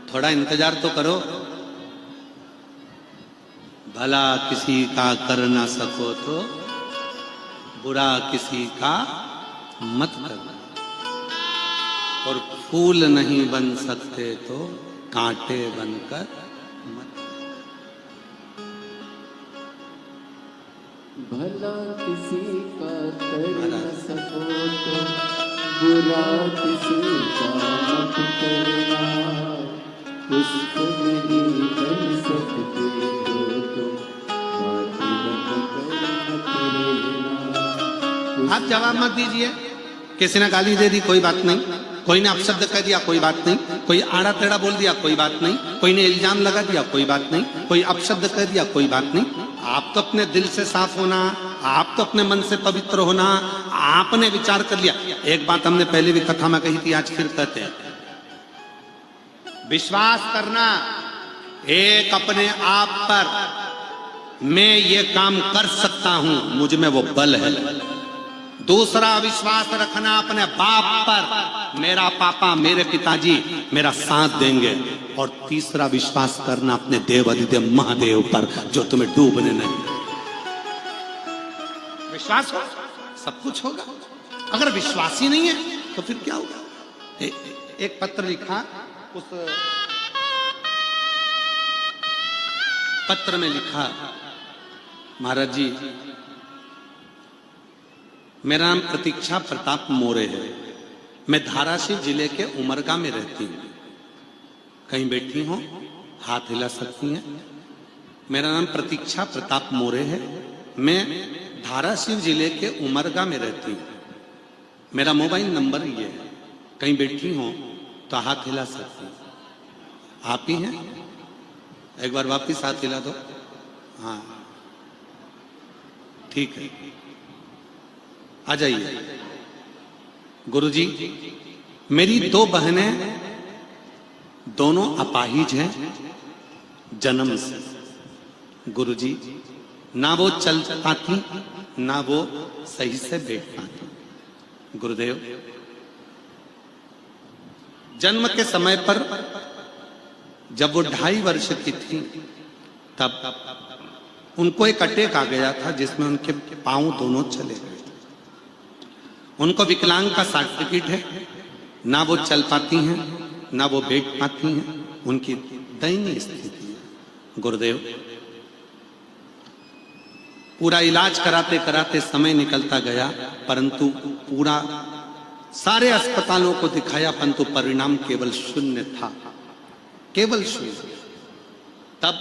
थोड़ा इंतजार तो करो, भला किसी का कर ना सको तो बुरा किसी का मत करना, और फूल नहीं बन सकते तो कांटे बनकर मत। भला किसी का कर न सको तो बुरा किसी का मत करना, पुष्प नहीं बन सकते हो तो कांटे बनकर मत करना। आप जवाब मत दीजिए। किसी ने गाली दे दी, कोई बात नहीं, कोई ने अपशब्द कह दिया, कोई बात नहीं, कोई आड़ा टेढ़ा बोल दिया, कोई बात नहीं, कोई ने इल्जाम लगा दिया, कोई बात नहीं, कोई अपशब्द कह दिया, कोई बात नहीं। आप तो अपने दिल से साफ होना, आप तो अपने मन से पवित्र होना, आपने विचार कर लिया। एक बात हमने पहले भी कथा में कही थी, आज फिर कहते हैं, विश्वास करना एक अपने आप पर, मैं ये काम कर सकता हूं, मुझ में वो बल है। दूसरा विश्वास रखना अपने बाप पर, मेरा पापा मेरे पिताजी मेरा साथ देंगे। और तीसरा विश्वास करना अपने देव अधिदेव महादेव पर, जो तुम्हें डूबने नहीं। विश्वास हो सब कुछ होगा, अगर विश्वास ही नहीं है तो फिर क्या होगा? एक पत्र लिखा, उस पत्र में लिखा, महाराज जी मेरा नाम प्रतीक्षा प्रताप मोरे है, मैं धाराशिव जिले के उमरगा में रहती हूँ। कहीं बैठी हो हाथ हिला सकती हैं। मेरा नाम प्रतीक्षा प्रताप मोरे है, मैं धाराशिव जिले के उमरगा में रहती हूँ। मेरा मोबाइल नंबर ये है, कहीं बैठी हो तो हाथ हिला सकती हैं। आप ही हैं? एक बार वापिस हाथ हिला दो। हाँ ठीक है, आ जाइए। गुरुजी मेरी दो बहनें दोनों अपाहिज हैं जन्म से। गुरुजी ना वो चल पाती ना वो सही से बैठ पाती। गुरुदेव जन्म के समय पर जब वो 2.5 वर्ष की थी तब उनको एक अटैक आ गया था जिसमें उनके पांव दोनों चले गए। उनको विकलांग का सर्टिफिकेट है, ना वो चल पाती हैं ना वो बैठ पाती हैं, उनकी दयनीय स्थिति है। गुरुदेव पूरा इलाज कराते कराते समय निकलता गया, परंतु पूरा सारे अस्पतालों को दिखाया, परंतु परिणाम केवल 0 था, केवल 0। तब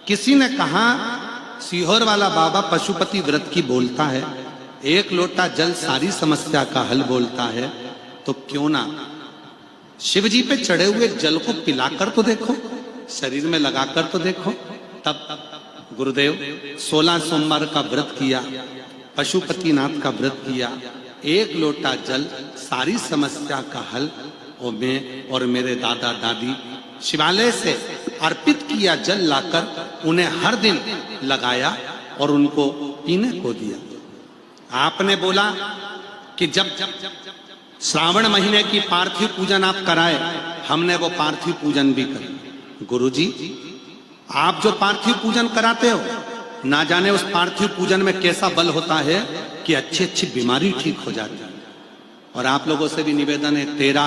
किसी ने कहा सीहोर वाला बाबा पशुपति व्रत की बोलता है, 1 लोटा जल सारी समस्या का हल बोलता है, तो क्यों ना शिव जी पे चढ़े हुए जल को पिलाकर तो देखो, शरीर में लगाकर तो देखो। तब गुरुदेव 16 सोमवार का व्रत किया, पशुपतिनाथ का व्रत किया, 1 लोटा जल सारी समस्या का हल, और मैं और मेरे दादा दादी शिवालय से अर्पित किया जल लाकर उन्हें हर दिन लगाया और उनको पीने को दिया। आपने बोला कि जब श्रावण महीने की पार्थिव पूजन आप कराए, हमने वो पार्थिव पूजन भी करा। गुरुजी आप जो पार्थिव पूजन कराते हो, ना जाने उस पार्थिव पूजन में कैसा बल होता है कि अच्छी अच्छी बीमारी ठीक हो जाती है। और आप लोगों से भी निवेदन है, 13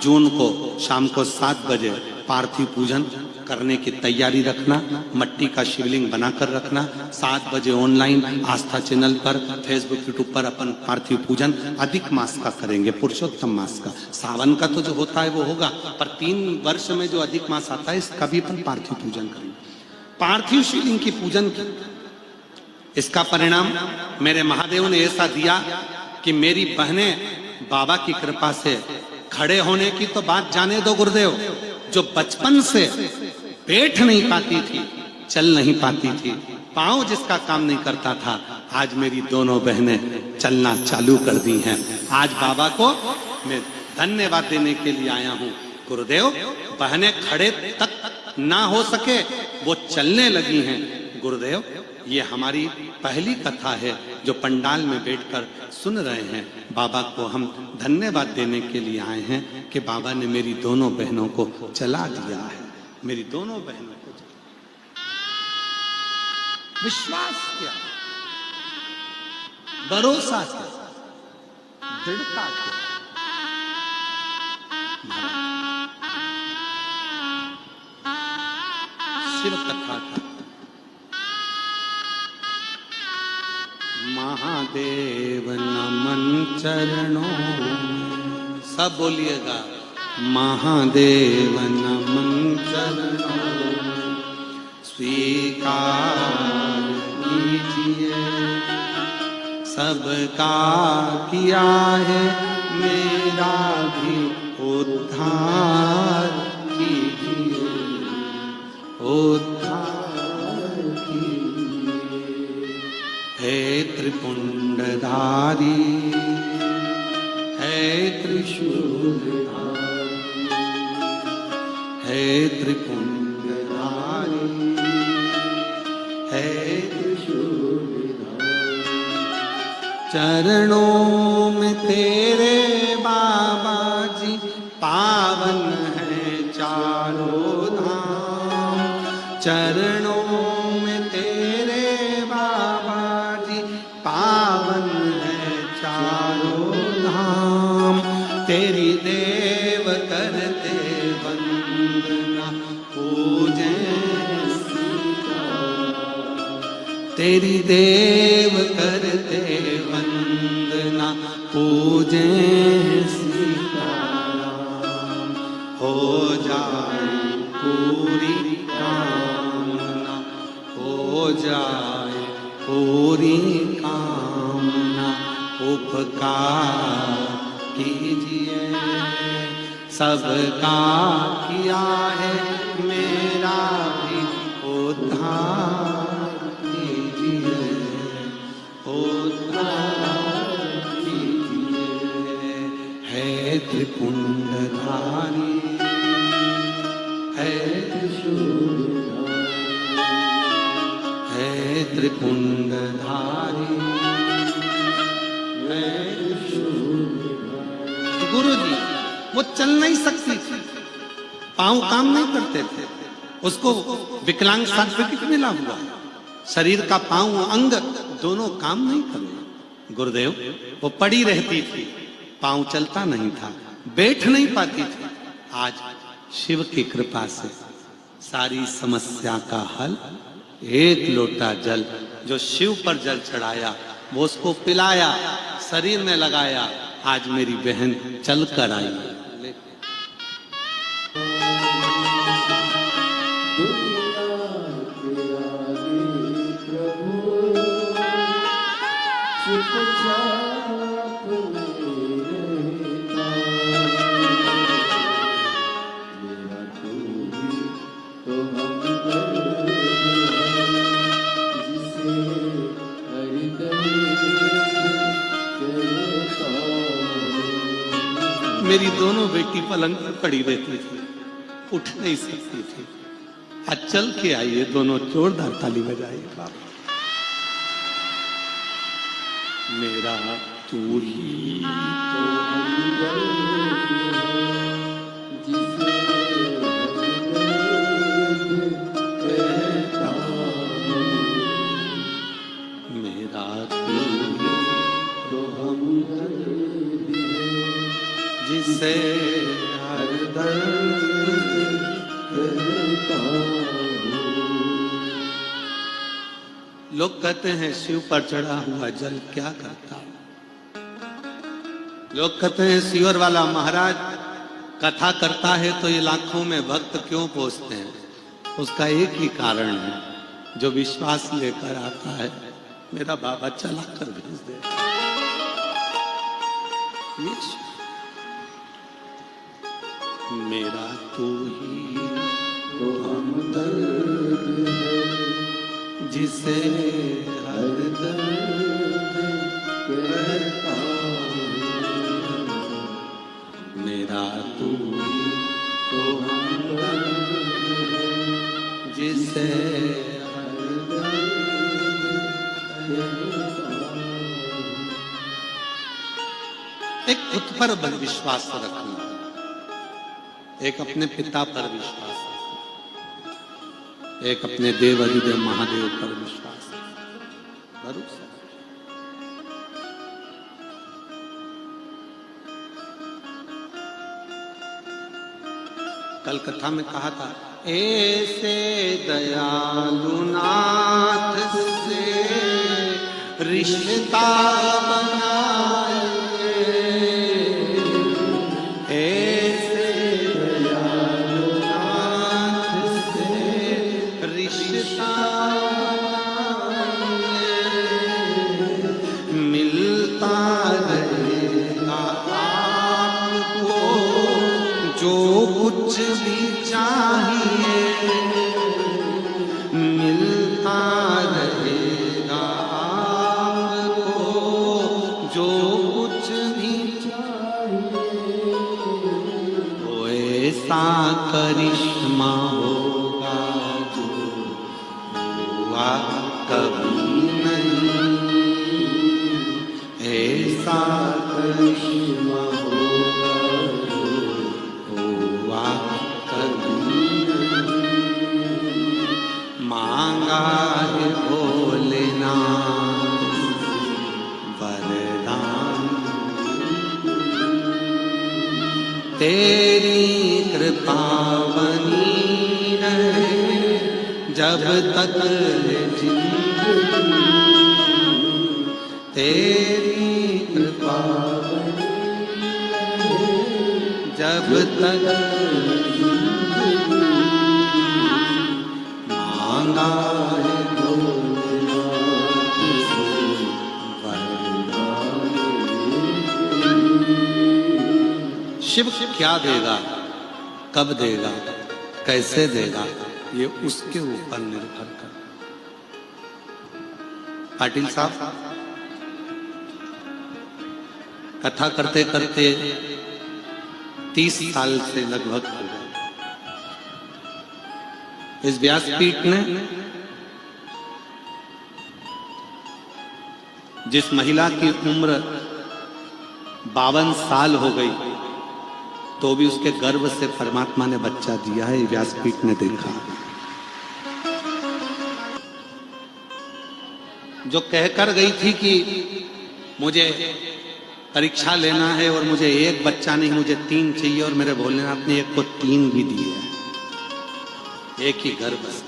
जून को शाम को 7 बजे पार्थिव पूजन करने की तैयारी रखना, मट्टी का शिवलिंग बनाकर रखना। 7 बजे ऑनलाइन आस्था चैनल पर, फेसबुक यूट्यूब पर अपन पार्थिव पूजन अधिक मास का करेंगे, पुरुषोत्तम मास का। सावन का तो जो होता है वो होगा, पर 3 वर्ष में जो अधिक मास आता है इसका भी अपन पार्थिव पूजन करेंगे। पार्थिव शिवलिंग की पूजन की, इसका परिणाम मेरे महादेव ने ऐसा दिया कि मेरी बहनें बाबा की कृपा से खड़े होने की तो बात जाने दो गुरुदेव, जो बचपन से बैठ नहीं पाती थी, चल नहीं पाती थी, पांव जिसका काम नहीं करता था, आज मेरी दोनों बहनें चलना चालू कर दी हैं। आज बाबा को मैं धन्यवाद देने के लिए आया हूं। गुरुदेव बहनें खड़े तक ना हो सके वो चलने लगी हैं। गुरुदेव ये हमारी पहली कथा है जो पंडाल में बैठकर सुन रहे हैं। बाबा को हम धन्यवाद देने के लिए आए हैं कि बाबा ने मेरी दोनों बहनों को चला दिया है, मेरी दोनों बहनों को विश्वास किया, भरोसा किया, दृढ़ता किया। शिव कथा था। महादेव नमन चरणों में, सब बोलिएगा, महादेव नमन चरणों में स्वीकार कीजिए, सबका किया है मेरा भी उद्धार कीजिए, उद्धार हे त्रिपुंडधारी, हे त्रिशूलधारी, हे त्रिपुंडधारी, हे त्रिशूलधारी। चरणों में तेरे बाबा जी पावन है चारों धाम, चरणों में तेरे बाबा जी पावन है चारों धाम। तेरी देव तेरी देव करते वंदना, पूजे सीताराम। हो जाए पूरी कामना, हो जाए पूरी कामना, उपकार कीजिए। सबका किया है मेरा भी उद्धार कीजिए, उद्धार कीजिए। है त्रिपुंडधारी, है त्रिशूलधारी, है त्रिपुंडधारी, है त्रिशूलधारी। गुरु जी वो चल नहीं सकती थी, पांव काम नहीं करते थे, उसको विकलांग सर्टिफिकेट मिला हुआ, शरीर का पांव अंग दोनों काम नहीं करना। गुरुदेव वो पड़ी रहती थी, पांव चलता नहीं था, बैठ नहीं पाती थी। आज शिव की कृपा से सारी समस्या का हल, एक लोटा जल जो शिव पर जल चढ़ाया, वो उसको पिलाया, शरीर में लगाया, आज मेरी बहन चल कर आई। मेरी दोनों बेटी पलंग पर पड़ी रहती थी, उठ नहीं सकती थी। आज चल के आइए, दोनों जोरदार ताली बजाइए बाबा। मेरा तू ही तो मेरा तू तो हमदर्द जिसे हर दर्द कहता हूं। लोग कहते हैं शिव पर चढ़ा हुआ जल क्या करता। लोग कहते हैं शिवर वाला महाराज कथा करता है तो ये लाखों में भक्त क्यों पहुंचते हैं। उसका एक ही कारण है, जो विश्वास लेकर आता है मेरा बाबा चला कर भेज दे। मेरा तू ही तो हमदर्द है जिसे हर दर्द कहता हूं। मेरा तू ही तो हमदर्द है जिसे हर दर्द कहता हूं। एक खुद पर विश्वास रखना, एक अपने पिता पर विश्वास, एक अपने देव अधिदेव महादेव पर विश्वास, भरोसा। कल कथा में कहा था, ऐसे दयालु नाथ से रिश्ता बनाए, ऐसे दयालु नाथ से रिश्ता बनाए, मिलता रहेगा आपको जो कुछ भी चाहिए, मिलता रहेगा आपको जो कुछ भी चाहिए। वो ऐसा करिश्मा होगा जो हुआ कभी नहीं, ऐसा करिश्मा होगा जो हुआ कभी नहीं। मांगा है भोलेनाथ वरदान, तेरी कृपा बनी रहे जब तक है जिंदगी। तेरी कृपा जब तक मांगा है शिव क्या देगा, कब देगा, कैसे देगा, ये उसके ऊपर निर्भर कर। पाटिल साहब कथा करते करते 30 साल से लगभग हो गए। इस व्यासपीठ ने जिस महिला की उम्र 52 साल हो गई तो भी उसके गर्भ से परमात्मा ने बच्चा दिया है, व्यासपीठ ने देखा। जो कहकर गई थी कि मुझे परीक्षा लेना है और मुझे एक बच्चा नहीं मुझे 3 चाहिए, और मेरे भोलेनाथ ने एक को 3 भी दिए हैं, एक ही गर्भ से।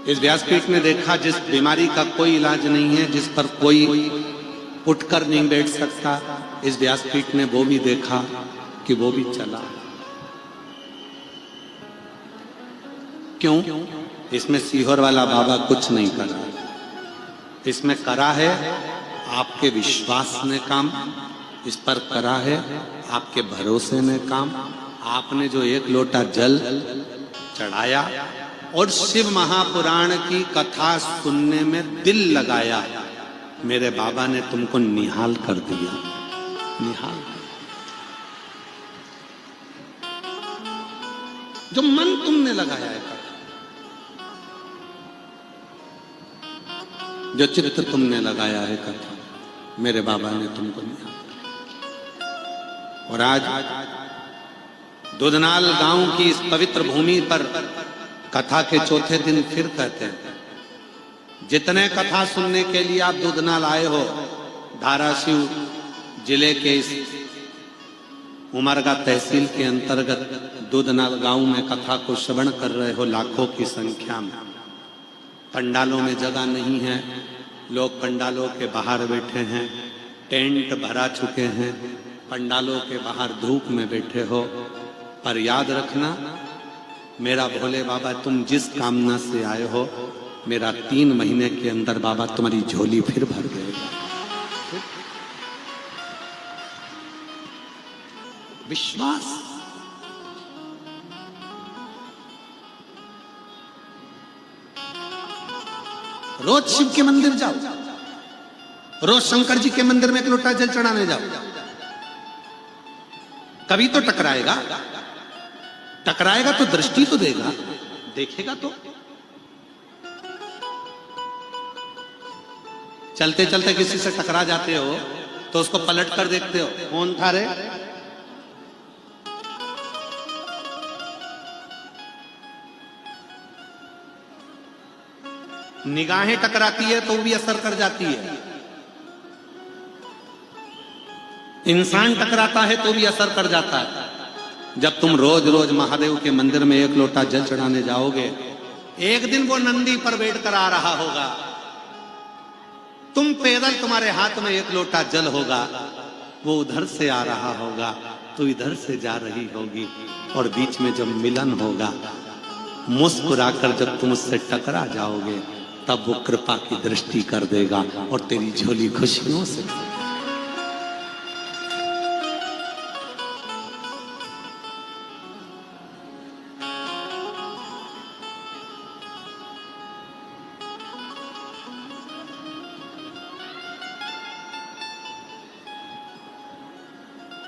इस व्यासपीठ ने देखा जिस बीमारी का कोई इलाज नहीं है, जिस पर कोई उठकर नहीं बैठ सकता, इस व्यासपीठ ने वो भी देखा कि वो भी चला। क्यों? इसमें सीहोर वाला बाबा कुछ नहीं करा, इसमें करा है आपके विश्वास ने काम, इस पर करा है आपके भरोसे ने काम। आपने जो 1 लोटा जल चढ़ाया और शिव महापुराण की कथा सुनने में दिल लगाया, मेरे बाबा ने तुमको निहाल कर दिया। निहाल जो मन तुमने लगाया है, जो चित्त तुमने लगाया है कथा, मेरे बाबा ने तुमको निहाल। और आज दुधनाल गांव की इस पवित्र भूमि पर कथा के चौथे दिन फिर कहते हैं, जितने कथा सुनने के लिए आप दुधनाल आए हो, धाराशिव जिले के इस उमरगा तहसील के अंतर्गत दुधनाल गांव में कथा को श्रवण कर रहे हो, लाखों की संख्या में। पंडालों में जगह नहीं है, लोग पंडालों के बाहर बैठे हैं, टेंट भरा चुके हैं, पंडालों के बाहर धूप में बैठे हो। पर याद रखना, मेरा भोले बाबा तुम जिस कामना से आए हो, मेरा 3 महीने के अंदर बाबा तुम्हारी झोली फिर भर देगा। विश्वास। रोज शिव के मंदिर जाओ, रोज शंकर जी के मंदिर में 1 लोटा जल चढ़ाने जाओ। कभी तो टकराएगा, टकराएगा तो दृष्टि तो देगा, देखेगा तो। चलते चलते किसी से टकरा जाते हो तो उसको पलट कर देखते हो, कौन था रे? निगाहें टकराती है तो भी असर कर जाती है, इंसान टकराता है तो भी असर कर जाता है। जब तुम रोज रोज महादेव के मंदिर में 1 लोटा जल चढ़ाने जाओगे, एक दिन वो नंदी पर बैठ कर आ रहा होगा, तुम पैदल, तुम्हारे हाथ में 1 लोटा जल होगा, वो उधर से आ रहा होगा, तो इधर से जा रही होगी, और बीच में जब मिलन होगा, मुस्कुराकर जब तुम उससे टकरा जाओगे, तब वो कृपा की दृष्टि कर देगा और तेरी झोली खुशियों से।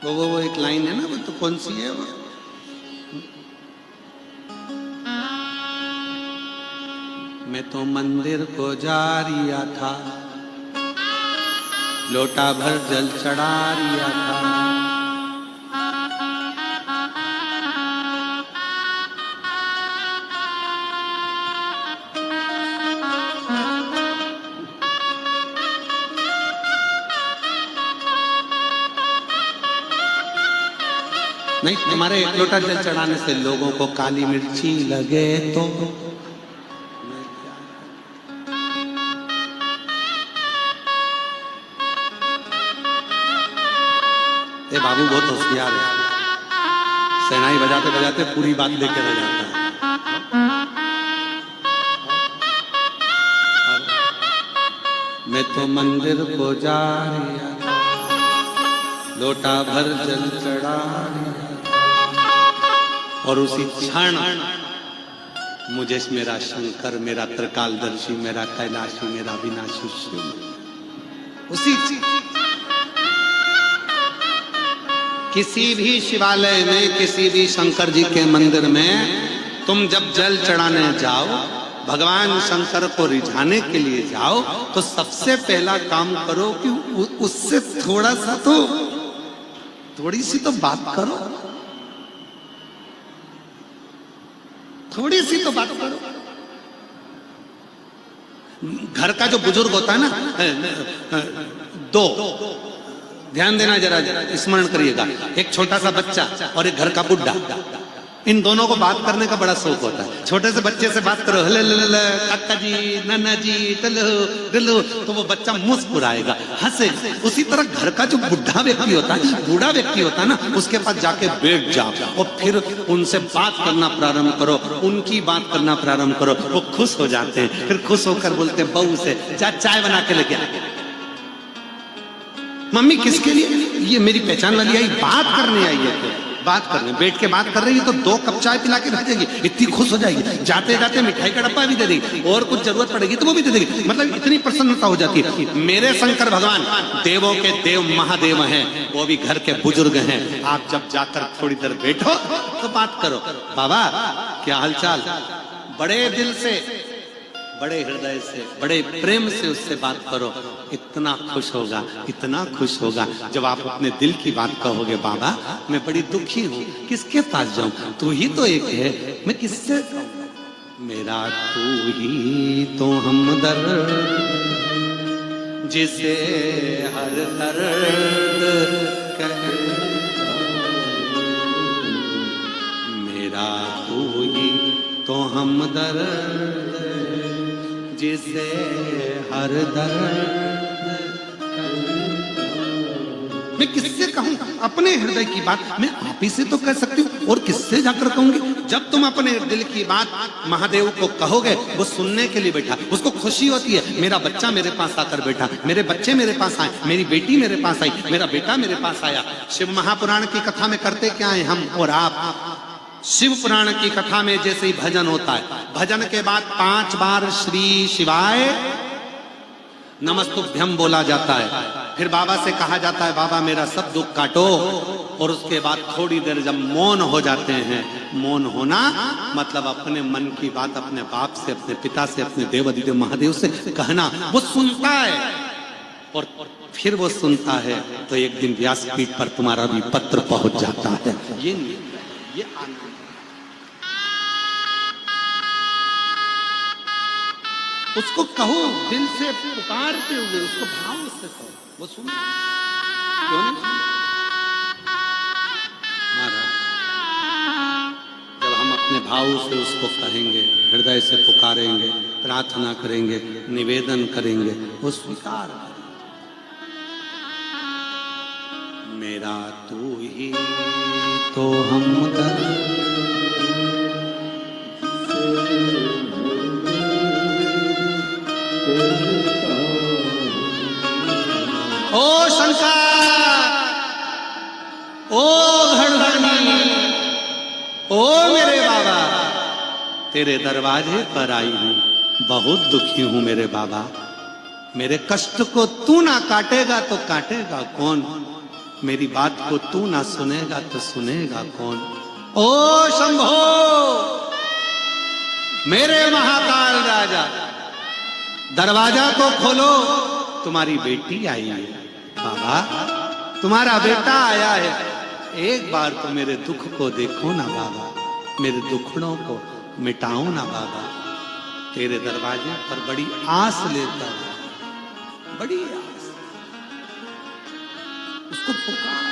वो एक लाइन है ना, वो तो कौन सी है वो? मैं तो मंदिर को जा रिया था, लोटा भर जल चढ़ा रिया था। नहीं, तुम्हारे एक लोटा जल चढ़ाने से लोगों को काली मिर्ची लगे तो ये बाबू बहुत होशियार है, शहनाई बजाते बजाते पूरी बात लेकर आ जाता है। मैं तो मंदिर को जा रहा, लोटा भर जल चढ़ा और उसी क्षण मुझे मेरा शंकर, मेरा त्रिकालदर्शी, मेरा कैलाशी, मेरा विनाशी शिव उसी किसी भी शिवालय में, किसी भी शंकर जी के मंदिर में तुम जब जल चढ़ाने जाओ, भगवान शंकर को रिझाने के लिए जाओ, तो सबसे पहला काम करो कि उससे थोड़ा सा तो, थोड़ी सी तो बात करो, थोड़ी सी तो बात करो। घर का जो बुजुर्ग होता है ना, दो ध्यान देना, जरा स्मरण करिएगा, एक छोटा सा बच्चा और एक घर का बुढ़ा, इन दोनों को बात करने का बड़ा शौक होता है। छोटे से बच्चे से बात करो, हले काका जी, नाना जी, टलो टलो, तो वो बच्चा मुस्कुराएगा, हंसे। उसी तरह घर का जो बुढ़ा व्यक्ति होता है, बूढ़ा व्यक्ति होता है ना, उसके पास जाके बैठ जाओ और फिर उनसे बात करना प्रारंभ करो, उनकी बात करना प्रारंभ करो। वो खुश हो जाते हैं, फिर खुश होकर बोलते हैं बहू से, जा चाय बना के लेके आ। मम्मी किसके लिए? ये मेरी पहचान वाली आई, बात करने आई है, बात करने बैठ के बात कर रही है, तो 2 कप चाय पिला के भेजेगी, इतनी खुश हो जाएगी। जाते जाते मिठाई का डब्बा भी दे देगी, और कुछ जरूरत पड़ेगी तो वो भी दे देगी। मतलब इतनी प्रसन्नता हो जाती है। मेरे शंकर भगवान देवों के देव महादेव हैं, वो भी घर के बुजुर्ग हैं। आप जब जाकर थोड़ी देर बैठो तो बात करो, बाबा क्या हालचाल, बड़े दिल से, बड़े हृदय से, बड़े प्रेम से उससे बात करो। इतना खुश होगा, इतना खुश होगा जब आप अपने दिल की बात कहोगे, बाबा मैं बड़ी दुखी हूँ, किसके पास जाऊं, तू ही तो एक है, मैं किससे, मेरा तू ही तो हमदर्द जिसे हर दर्द कहे, मेरा तू ही तो हमदर्द जिसे हर दर्द। मैं किससे कहूं अपने हृदय की बात? मैं आप ही से तो कह सकती हूँ, और किससे जाकर कहूंगी? जब तुम अपने दिल की बात महादेव को कहोगे, वो सुनने के लिए बैठा, उसको खुशी होती है, मेरा बच्चा मेरे पास आकर बैठा, मेरे बच्चे मेरे पास आए, मेरी बेटी मेरे पास आई, मेरा बेटा मेरे पास आया। शिव महापुराण की कथा में करते क्या है हम और आप? शिव पुराण की कथा में जैसे ही भजन होता है, भजन के बाद 5 बार श्री शिवाय नमस्तुभ्यम बोला जाता है। फिर बाबा से कहा जाता है, बाबा मेरा सब दुख काटो। और उसके बाद थोड़ी देर जब मौन हो जाते हैं, मौन होना मतलब अपने मन की बात अपने बाप से, अपने पिता से, अपने देव अधिदेव महादेव से कहना। वो सुनता है, और फिर वो सुनता है तो एक दिन व्यासपीठ पर तुम्हारा भी पत्र पहुंच जाता है। ये उसको कहो, दिल से पुकारते हुए उसको भाव से कहो, वो सुन। क्यों नहीं? महाराज जब हम अपने भाव से उसको कहेंगे, हृदय से पुकारेंगे, प्रार्थना करेंगे, निवेदन करेंगे, वो स्वीकार करेंगे। मेरा तू ही तो हमदर्द ओ शंकर, ओ घड़घड़नी, ओ मेरे बाबा, तेरे दरवाजे पर आई हूं, बहुत दुखी हूं मेरे बाबा। मेरे कष्ट को तू ना काटेगा तो काटेगा कौन? मेरी बात को तू ना सुनेगा तो सुनेगा कौन? ओ शंभो, मेरे महाकाल राजा, दरवाजा को खोलो, तुम्हारी बेटी आई है। बाबा तुम्हारा बेटा आया है, एक बार तो मेरे दुख को देखो ना बाबा, मेरे दुखड़ों को मिटाओ ना बाबा। तेरे दरवाजे पर बड़ी आस लेता हूं, बड़ी आस, उसको पुकार।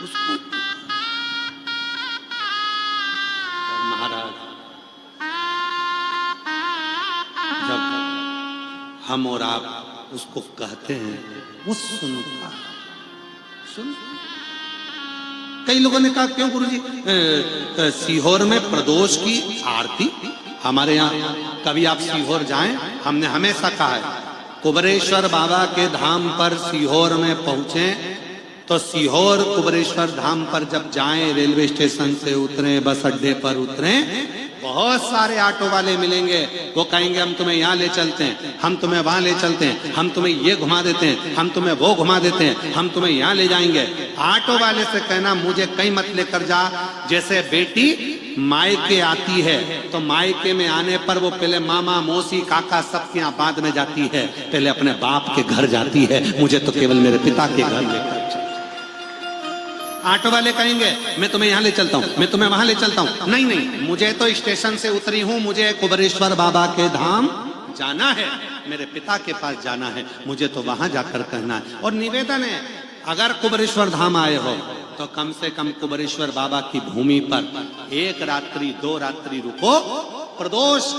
उसको। और महाराज जब हम और आप उसको कहते हैं वो सुनता, सुन। कई लोगों ने कहा क्यों गुरुजी सीहोर में प्रदोष की आरती, हमारे यहाँ कभी आप सीहोर जाएं, हमने हमेशा कहा है कुबरेश्वर बाबा के धाम पर सीहोर में पहुंचे तो सीहोर कुबरेश्वर धाम पर जब जाएं, रेलवे स्टेशन से उतरे, बस अड्डे पर उतरे, बहुत सारे ऑटो वाले मिलेंगे। वो कहेंगे हम तुम्हें यहाँ ले चलते हैं, हम तुम्हें वहां ले चलते हैं, हम तुम्हें ये घुमा देते हैं, हम तुम्हें वो घुमा देते हैं, हम तुम्हें यहाँ ले जाएंगे। ऑटो वाले से कहना मुझे कहीं मत लेकर जा। जैसे बेटी मायके आती है तो मायके में आने पर वो पहले मामा मौसी काका सबके यहाँ बाद में जाती है, पहले अपने बाप के घर जाती है। मुझे तो केवल मेरे पिता के घर लेकर। ऑटो वाले कहेंगे मैं तुम्हें यहाँ ले चलता हूँ, मैं तुम्हें वहां ले चलता हूँ। नहीं नहीं, मुझे तो स्टेशन से उतरी हूँ, मुझे कुबरेश्वर बाबा के धाम जाना है, मेरे पिता के पास जाना है, मुझे तो वहां जाकर कहना है। और निवेदन है अगर कुबरेश्वर धाम आए हो तो कम से कम कुबरेश्वर बाबा की भूमि पर 1 रात्रि 2 रात्रि रुको। प्रदोष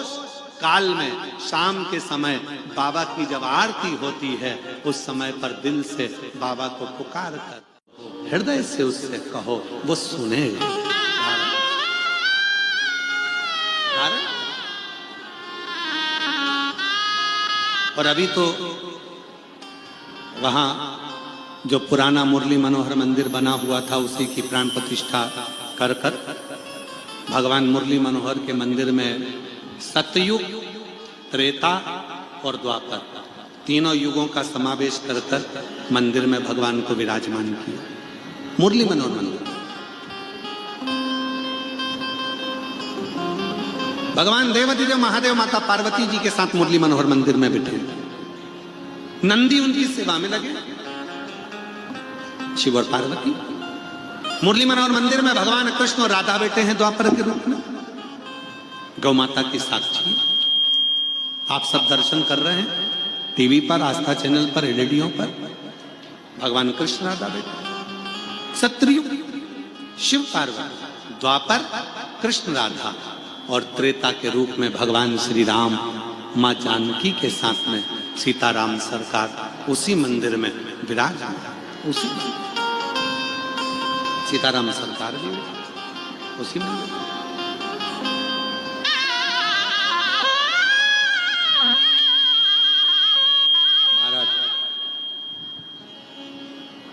काल में शाम के समय बाबा की जब आरती होती है उस समय पर दिल से बाबा को पुकार कर हृदय से उससे कहो, वो सुनेगा। और अभी तो वहां जो पुराना मुरली मनोहर मंदिर बना हुआ था उसी की प्राण प्रतिष्ठा कर कर भगवान मुरली मनोहर के मंदिर में सतयुग, त्रेता और द्वापर तीनों युगों का समावेश कर कर मंदिर में भगवान को विराजमान किया। मुरली मनोहर मंदिर भगवान देवाधिदेव महादेव माता पार्वती जी के साथ मुरली मनोहर मंदिर में बैठे, नंदी उनकी सेवा में लगे, शिव और पार्वती। मुरली मनोहर मंदिर में भगवान कृष्ण और राधा बैठे हैं द्वापर के रूप में, गौ माता की साक्षी। आप सब दर्शन कर रहे हैं टीवी पर, आस्था चैनल पर, रेडियो पर, भगवान कृष्ण राधा बैठे। सतयुग शिव पार्वती, द्वापर कृष्ण राधा और त्रेता के रूप में भगवान श्री राम मां जानकी के साथ में सीताराम सरकार उसी मंदिर में विराजमान। उसी सीताराम सरकार भी उसी मंदिर।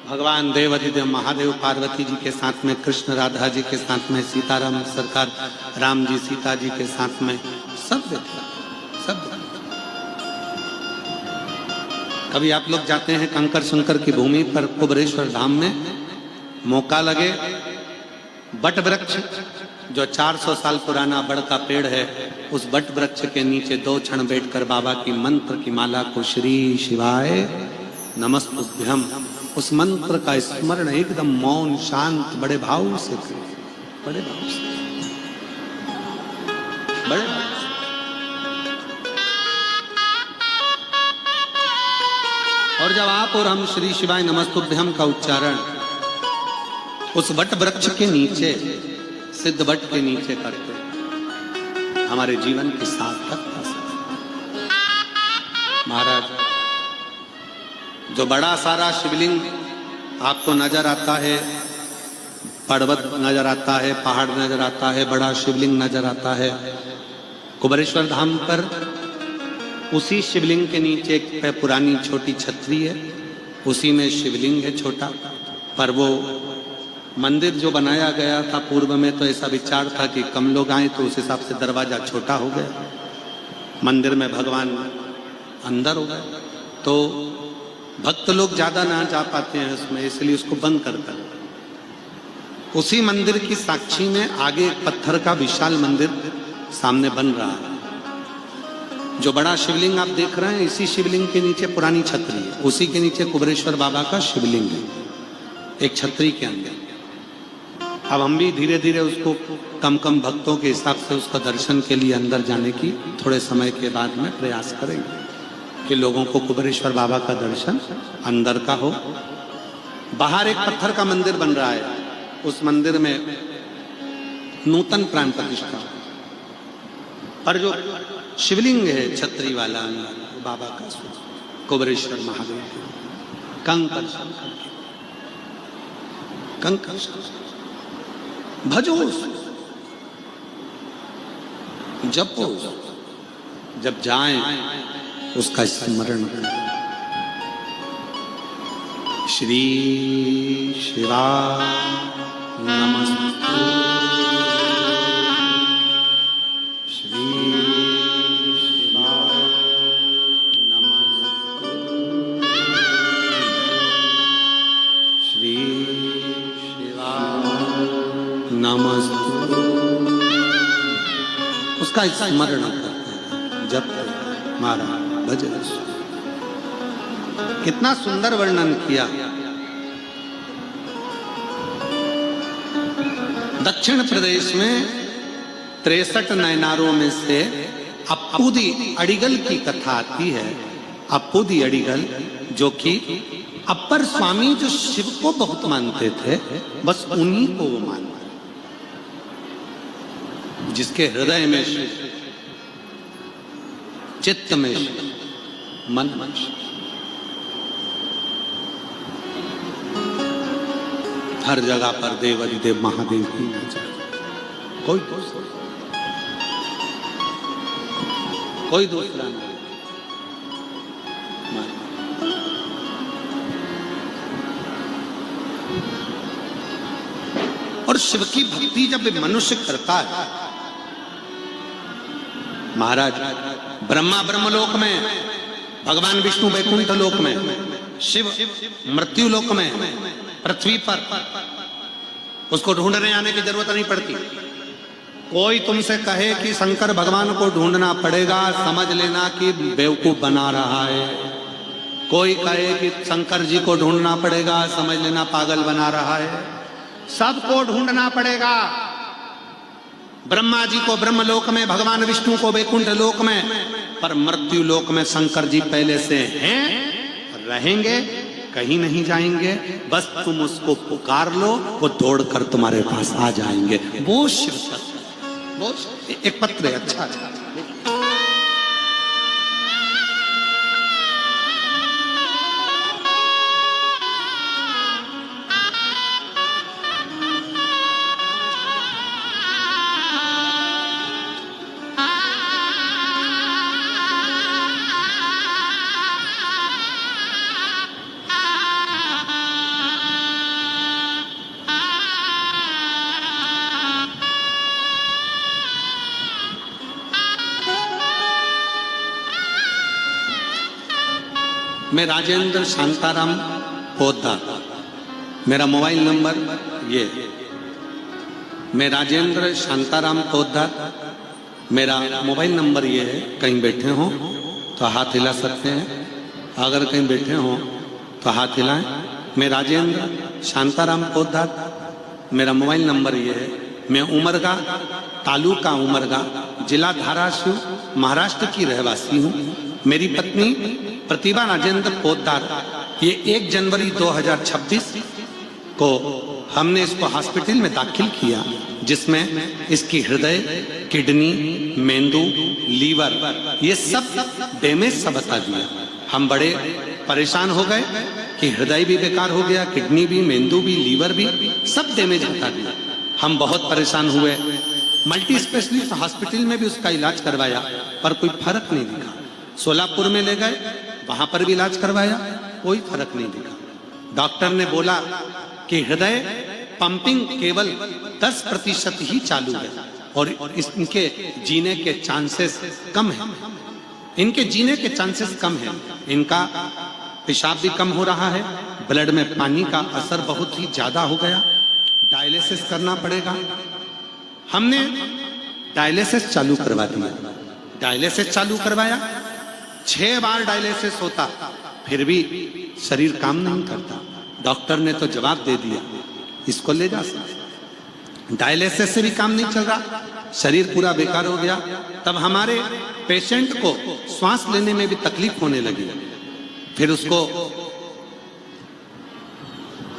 भगवान देवाधिदेव महादेव पार्वती जी के साथ में कृष्ण राधा जी के साथ में सीताराम सरकार, राम जी सीता जी के साथ में सब सब। कभी आप लोग जाते हैं कंकर शंकर की भूमि पर कुबरेश्वर धाम में, मौका लगे बट वृक्ष जो 400 साल पुराना बड़ का पेड़ है, उस बट वृक्ष के नीचे 2 क्षण बैठकर बाबा की मंत्र की माला को श्री शिवाय नमस्तुभ्यम, उस मंत्र का स्मरण एकदम मौन शांत बड़े भाव से करें, बड़े भाव से, बड़े भाव से। और जब आप और हम श्री शिवाय नमस्तुभ्यम का उच्चारण उस वट वृक्ष के नीचे, सिद्ध वट के नीचे करते, हमारे जीवन की सार्थकता से। महाराज जो बड़ा सारा शिवलिंग आपको नजर आता है, पर्वत नजर आता है, पहाड़ नजर आता है, बड़ा शिवलिंग नजर आता है, कुबरेश्वर धाम पर उसी शिवलिंग के नीचे एक पुरानी छोटी छतरी है, उसी में शिवलिंग है छोटा। पर वो मंदिर जो बनाया गया था पूर्व में तो ऐसा विचार था कि कम लोग आए तो उस हिसाब से दरवाजा छोटा हो गया, मंदिर में भगवान अंदर हो गए तो भक्त लोग ज्यादा ना जा पाते हैं उसमें, इसलिए उसको बंद कर कर उसी मंदिर की साक्षी में आगे एक पत्थर का विशाल मंदिर सामने बन रहा है। जो बड़ा शिवलिंग आप देख रहे हैं, इसी शिवलिंग के नीचे पुरानी छतरी है, उसी के नीचे कुबरेश्वर बाबा का शिवलिंग है, एक छतरी के अंदर। अब हम भी धीरे धीरे उसको कम कम भक्तों के हिसाब से उसका दर्शन के लिए अंदर जाने की थोड़े समय के बाद में प्रयास करेंगे कि लोगों को कुबरेश्वर बाबा का दर्शन अंदर का हो। बाहर एक पत्थर का मंदिर बन रहा है, उस मंदिर में नूतन प्राण प्रतिष्ठा, पर जो शिवलिंग है छतरी वाला बाबा का कुबरेश्वर महादेव के कंकर भजो जपो, जब जाएं उसका स्मरण करें। श्री शिवा नमस्तु, श्री शिवा नमस्तु, श्री शिवा नमस्तु। उसका स्मरण करते हैं, जपते हैं, मारा भजन। कितना सुंदर वर्णन किया। दक्षिण प्रदेश में 63 नयनारों में से अप्पूदी अडिगल की कथा आती है। अप्पूदी अडिगल जो कि अपर स्वामी जो शिव को बहुत मानते थे, बस उन्हीं को वो मानते, जिसके हृदय में शिव, चित्त में शिव, मन में शिव, हर जगह पर देव अधिदेव महादेव की कोई दूसरा नहीं। और शिव की भक्ति जब मनुष्य करता है, महाराज ब्रह्मा ब्रह्मलोक में, भगवान विष्णु वैकुंठ लोक में, शिव मृत्यु लोक में, पृथ्वी पर उसको ढूंढने आने की जरूरत नहीं पड़ती। कोई तुमसे कहे कि शंकर भगवान को ढूंढना पड़ेगा, समझ लेना कि बेवकूफ बना रहा है। कोई कहे कि शंकर जी को ढूंढना पड़ेगा, समझ लेना पागल बना रहा है। सबको ढूंढना पड़ेगा। ब्रह्मा जी को ब्रह्मलोक में, भगवान विष्णु को वैकुंठ लोक में, पर मृत्यु लोक में शंकर जी पहले से हैं, रहेंगे, कहीं नहीं जाएंगे। बस तुम उसको पुकार लो, वो दौड़कर तुम्हारे पास आ जाएंगे। वो शिव तत्व, वो एक पत्र है, अच्छा। मैं राजेंद्र शांताराम पोद्दार, मेरा मोबाइल नंबर ये। मैं राजेंद्र शांताराम पोद्दार, मेरा मोबाइल नंबर ये है। कहीं बैठे हो तो हाथ हिला सकते हैं, अगर कहीं बैठे हो तो हाथ हिलाएं। मैं राजेंद्र शांताराम पोद्दार, मेरा मोबाइल नंबर ये है। मैं उमरगा, तालुका उमरगा, जिला धाराशिव, महाराष्ट्र की रहवासी हूँ। मेरी पत्नी प्रतिभा राजेंद्र पोद्दार, ये 1 जनवरी 2026 को हमने इसको हॉस्पिटल में दाखिल किया, जिसमें इसकी हृदय, किडनी, मेंदू, लीवर, ये सब डैमेज सा बता दिया। हम बड़े परेशान हो गए कि हृदय भी बेकार हो गया, किडनी भी, मेंदू भी, लीवर भी, सब डैमेज बता दिया। हम बहुत परेशान हुए। मल्टी स्पेशलिस्ट हॉस्पिटल में भी उसका इलाज करवाया, पर कोई फर्क नहीं दिखा। सोलापुर में ले गए, वहां पर भी इलाज करवाया, कोई फर्क नहीं दिखा। डॉक्टर ने बोला कि हृदय पंपिंग केवल 10% ही चालू है और इनके जीने के चांसेस कम है। इनके जीने के चांसेस कम है। इनका पेशाब भी कम हो रहा है, ब्लड में पानी का असर बहुत ही ज्यादा हो गया, डायलिसिस करना पड़ेगा। हमने डायलिसिस चालू करवा दिया। डायलिसिस चालू करवाया, 6 बार डायलिसिस होता, फिर भी शरीर काम नहीं करता। डॉक्टर ने तो जवाब दे दिया, इसको ले जा सकते। डायलिसिस से भी काम नहीं चल रहा, शरीर पूरा बेकार हो गया। तब हमारे पेशेंट को श्वास लेने में भी तकलीफ होने लगी। फिर उसको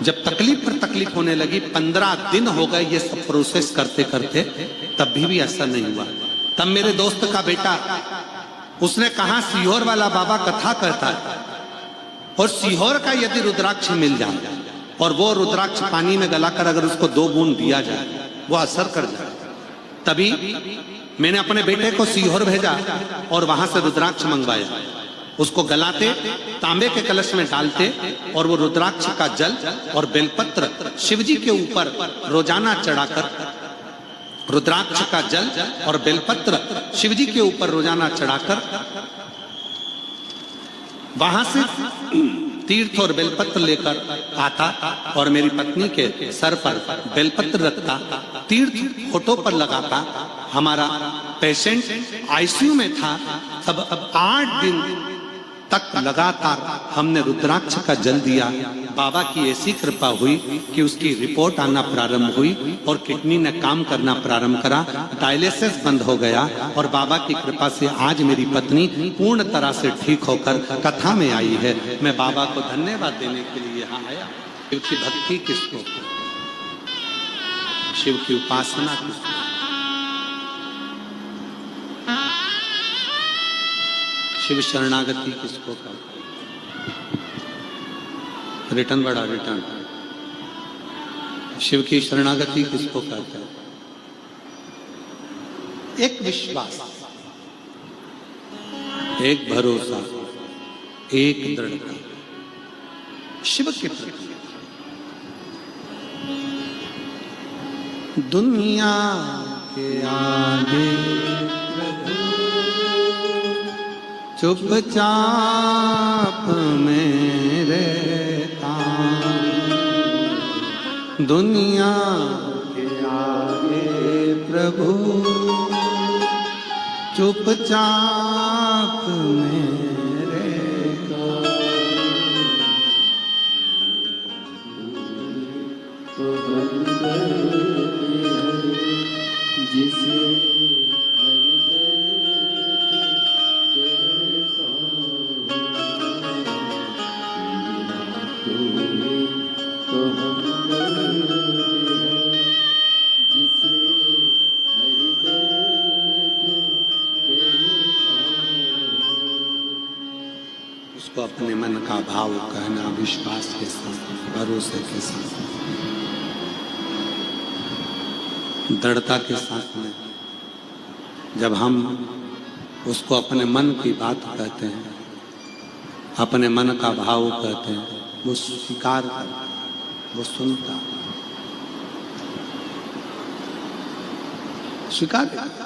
जब तकलीफ पर तकलीफ होने लगी, 15 दिन हो गए ये सब प्रोसेस करते करते, तब भी असर नहीं हुआ। तब मेरे दोस्त का बेटा, उसने कहा सीहोर वाला बाबा कथा करता है और सीहोर का यदि रुद्राक्ष मिल जाए और वो रुद्राक्ष पानी में गलाकर अगर उसको 2 बूंद दिया जाए वो असर कर जाए। तभी मैंने अपने बेटे को सीहोर भेजा और वहां से रुद्राक्ष मंगवाया। उसको गलाते, तांबे के कलश में डालते और वो रुद्राक्ष का जल और बेलपत्र शिवजी के ऊपर रोजाना चढ़ाकर, रुद्राक्ष का जल और बेलपत्र शिवजी के ऊपर रोजाना चढ़ाकर वहां से तीर्थ और बेलपत्र लेकर आता और मेरी पत्नी के सर पर बेलपत्र रखता, तीर्थ फोटो पर लगाता। हमारा पेशेंट आईसीयू में था, तब 8 दिन तक लगातार हमने रुद्राक्ष का जल दिया। बाबा की ऐसी कृपा हुई कि उसकी रिपोर्ट आना प्रारंभ हुई और किडनी ने काम करना प्रारंभ करा, डायलिसिस बंद हो गया और बाबा की कृपा से आज मेरी पत्नी पूर्ण तरह से ठीक होकर कथा में आई है। मैं बाबा को धन्यवाद देने के लिए यहाँ आया। शिव की भक्ति किसको, शिव की उपासना किसको, शिव शरणागति किसको कर, रिटर्न बड़ा रिटर्न, शिव की शरणागति किसको कहते हैं? एक विश्वास, एक भरोसा, एक दृढ़ता शिव के प्रति। दुनिया के आगे चुपचाप मेरे दुनिया के आगे प्रभु चुपचाप मेरे जिसे उसको अपने मन का भाव कहना विश्वास के साथ, भरोसे के साथ, दृढ़ता के साथ में। जब हम उसको अपने मन की बात कहते हैं, अपने मन का भाव कहते हैं, वो स्वीकार करता, वो सुनता, स्वीकार करता।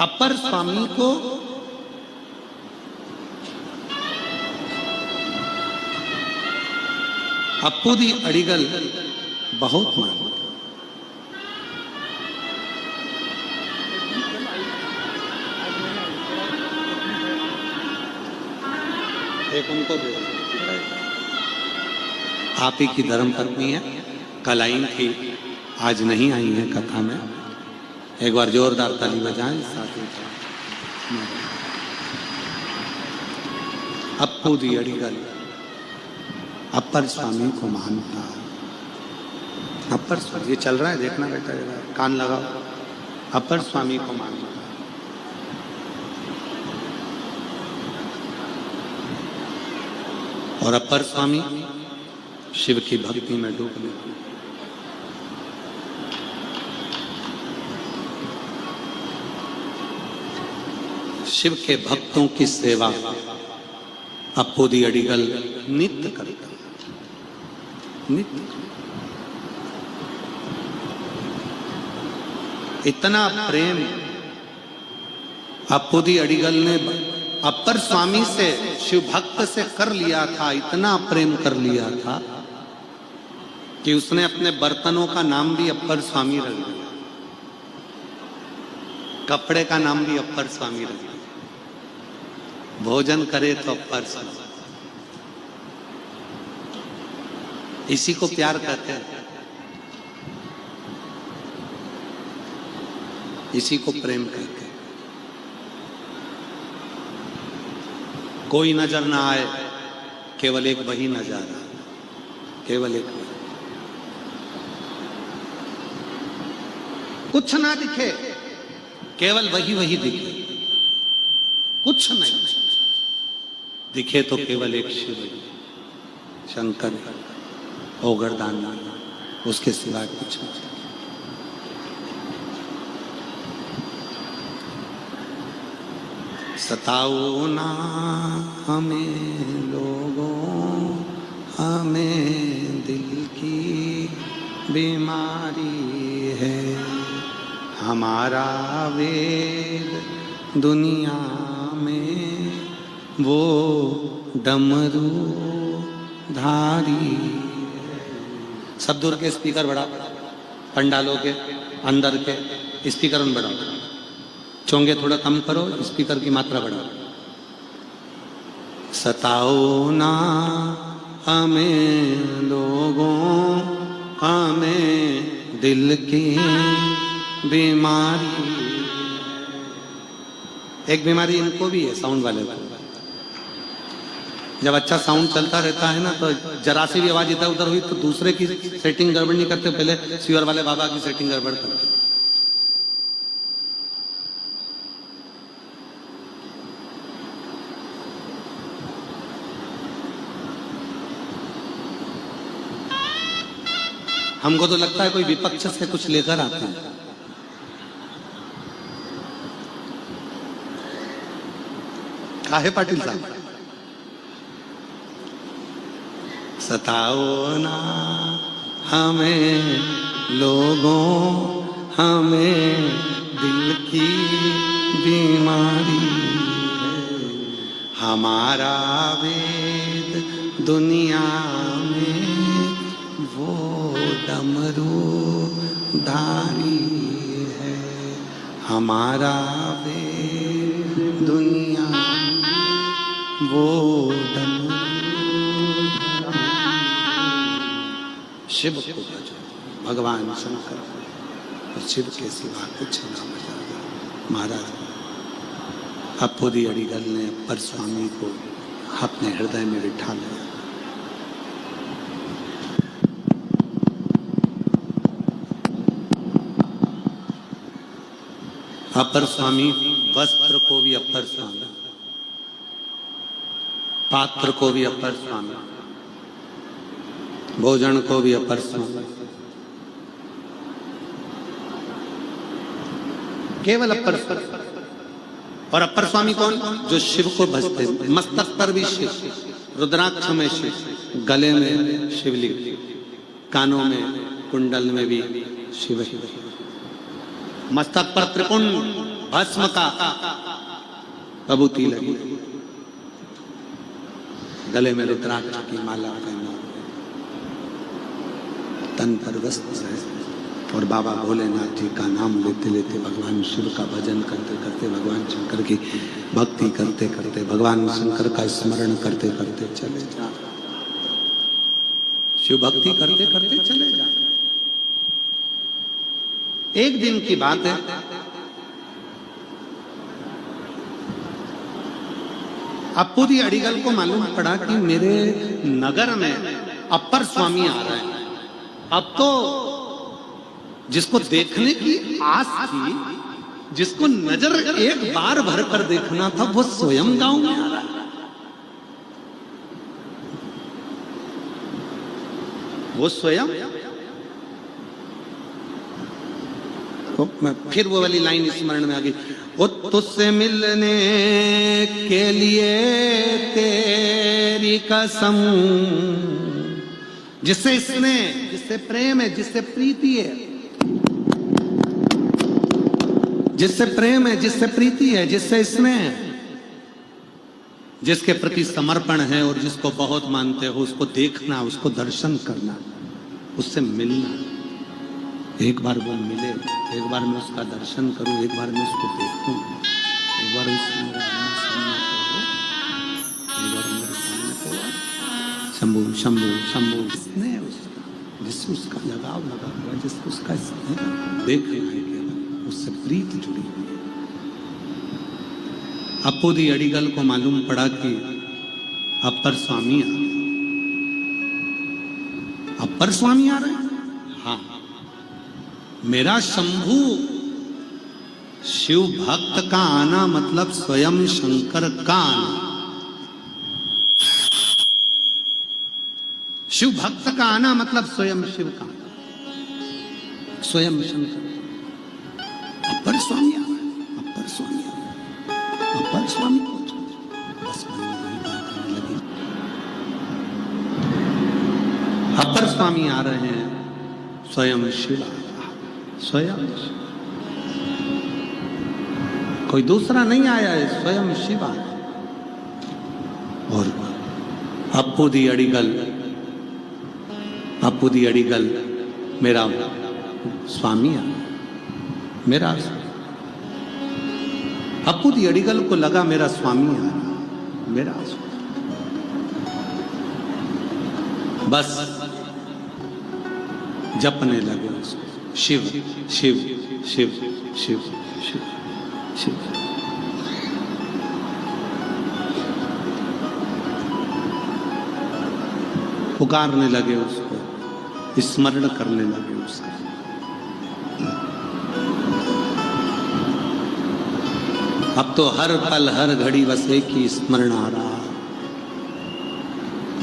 अपर स्वामी को अप्पू दी अड़िगल बहुत मानता। एक उनको दे, आप ही की धर्म पत्नी है, कल आई थी, आज नहीं आई है कथा में। एक बार जोरदार ताली बजाएं साथ में। अप्पू दी अड़िगल अपर स्वामी को मानता है। अपर स्वामी, ये चल रहा है देखना बेटा, कान लगाओ। अपर स्वामी को मानता है। और अपर स्वामी शिव की भक्ति में डूब गए। शिव के भक्तों की सेवा अप्पू दी अड़िगल नित्य करता, नित्य। इतना प्रेम अप्पू दी अड़िगल ने अपर स्वामी से, शिव भक्त से कर लिया था, इतना प्रेम कर लिया था कि उसने अपने बर्तनों का नाम भी अपर स्वामी रख दिया, कपड़े का नाम भी अपर स्वामी रख दिया, भोजन करे तो अपर स्वामी। इसी को प्यार कहते हैं, इसी को प्रेम कहते हैं। कोई नजर ना आए, केवल एक वही नजारा, केवल एक बार। कुछ ना दिखे, केवल वही वही दिखे, कुछ नहीं दिखे तो केवल एक शिव शंकर ओगरदान, उसके सिवा कुछ नहीं। सताओ ना हमें लोगों, हमें दिल की बीमारी है, हमारा वेद दुनिया में वो डमरू धारी है। सब दूर के स्पीकर बढ़ा, पंडालों के अंदर के स्पीकर बढ़ाओ, चोंगे थोड़ा कम करो, स्पीकर की मात्रा बढ़ाओ। सताओ ना हमें लोगों, हमें दिल की बीमारी। एक बीमारी इनको भी है, साउंड वाले को। जब अच्छा साउंड चलता रहता है ना, तो जरा सी भी आवाज इधर उधर हुई तो दूसरे की सेटिंग गड़बड़ नहीं करते, पहले सीवर वाले बाबा की सेटिंग गड़बड़ करते। हमको तो लगता है कोई विपक्ष से कुछ लेकर आते हैं। काहे पाटिल साहब? सताओ ना हमें लोगों, हमें दिल की बीमारी है, हमारा वेद दुनिया में वो डमरू धारी है, हमारा वेद दुनिया में वो डमरू। शिव को भजो, भगवान शंकर और शिव के सिवा कुछ ना बजा। महाराज अपुदी अड़ीगल ने अप्पर स्वामी को अपने हृदय में बिठा लिया। अपर स्वामी वस्त्र को भी अपर स्वामी, पात्र को भी अपर स्वामी, भोजन को भी अपर स्वामी, केवल अपर स्वामी। और अपर स्वामी कौन? जो शिव को भजते, मस्तक पर भी शिव, रुद्राक्ष में शिव, गले में शिवलिंग, कानों में कुंडल में भी शिव, मस्तक पर त्रिपुंड भस्म का विभूति लगी, गले में रुद्राक्ष की माला पहना, तन पर वस्त्र है, और बाबा भोलेनाथ जी का नाम लेते लेते, भगवान शिव का भजन करते करते, भगवान शंकर की भक्ति करते करते, भगवान शंकर का स्मरण करते करते चले जा, शिव भक्ति करते करते चले जा। एक दिन की बात है, अपुदी अड़ीगल को मालूम पड़ा कि मेरे नगर में अपर स्वामी आ रहे हैं। अब तो जिसको देखने की आस थी, जिसको नजर एक बार भर कर देखना था, वो स्वयं गांव में आ रहा है। वो स्वयं, फिर वो वाली लाइन स्मरण में आ गई, वो तुझसे मिलने के लिए तेरी कसम, जिससे स्नेह, जिससे प्रेम है, जिससे प्रीति है, जिससे प्रेम है, जिससे प्रीति है, जिससे स्नेह है, जिसके प्रति समर्पण है और जिसको बहुत मानते हो, उसको देखना, उसको दर्शन करना, उससे मिलना। एक बार वो मिले, एक बार मैं उसका दर्शन करूं, एक बार मैं उसको देखूं, एक बार उसको मेरे सामने करो, एक बार मेरे सामने करो। शंभू शंभू शंभू, स्नेह उसका, जिससे उसका लगाव लगा हुआ, जिससे उसका स्नेह देखना है, उससे प्रीति जुड़ी हुई है। अपुदी अड़ीगल को मालूम पड़ा कि अपर स्वामी आ, अपर स्वामी आ रहे हैं? हाँ, मेरा शंभू शिव भक्त का आना मतलब स्वयं शंकर का आना। शिव भक्त का आना मतलब स्वयं शिव का, स्वयं शंकर। अपर स्वामी आ रहे हैं, अपर स्वामी आ रहे हैं, अपर स्वामी को बस वही बात आने लगी। अपर स्वामी आ रहे हैं, स्वयं शिव आ रहा है, स्वयं शिव। कोई दूसरा नहीं आया है, स्वयं शिव आ रहा है। और अप्पू दी अड़ीगल, अप्पू दी अड़ीगल मेरा स्वामी आ, मेरा अप्पू दी अड़ीगल को लगा मेरा स्वामी आ, मेरा बस जपने लगे उसको, शिव शिव शिव शिव शिव शिव। पुकारने लगे उसको, स्मरण करने लगे उसका। अब तो हर पल हर घड़ी बस एक ही स्मरण आ रहा,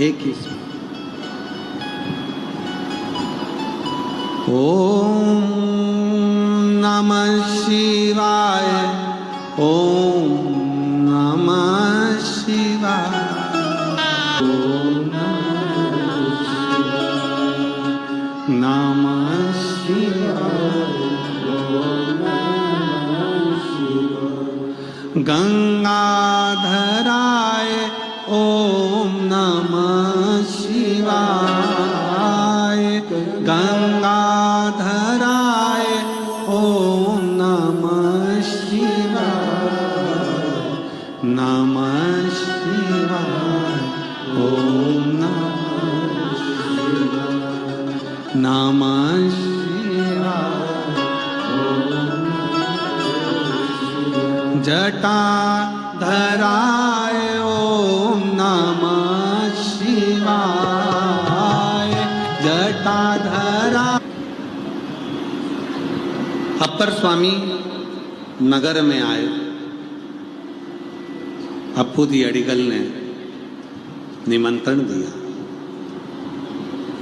एक ही स्मरण। ओम नमः शिवाय, ओम नमः शिवाय, नमः शिवाय, गंगाधराय ओम नमः शिवाय, गंगाधराय ओम नमः शिवाय, नमः शिवाय, ओम नमः शिवाय, नमः शिवाय। जटाधराय ओम नमः शिवाय, जटाधरा। अपर स्वामी नगर में आए। अप्पू दी अड़ीगल ने निमंत्रण दिया,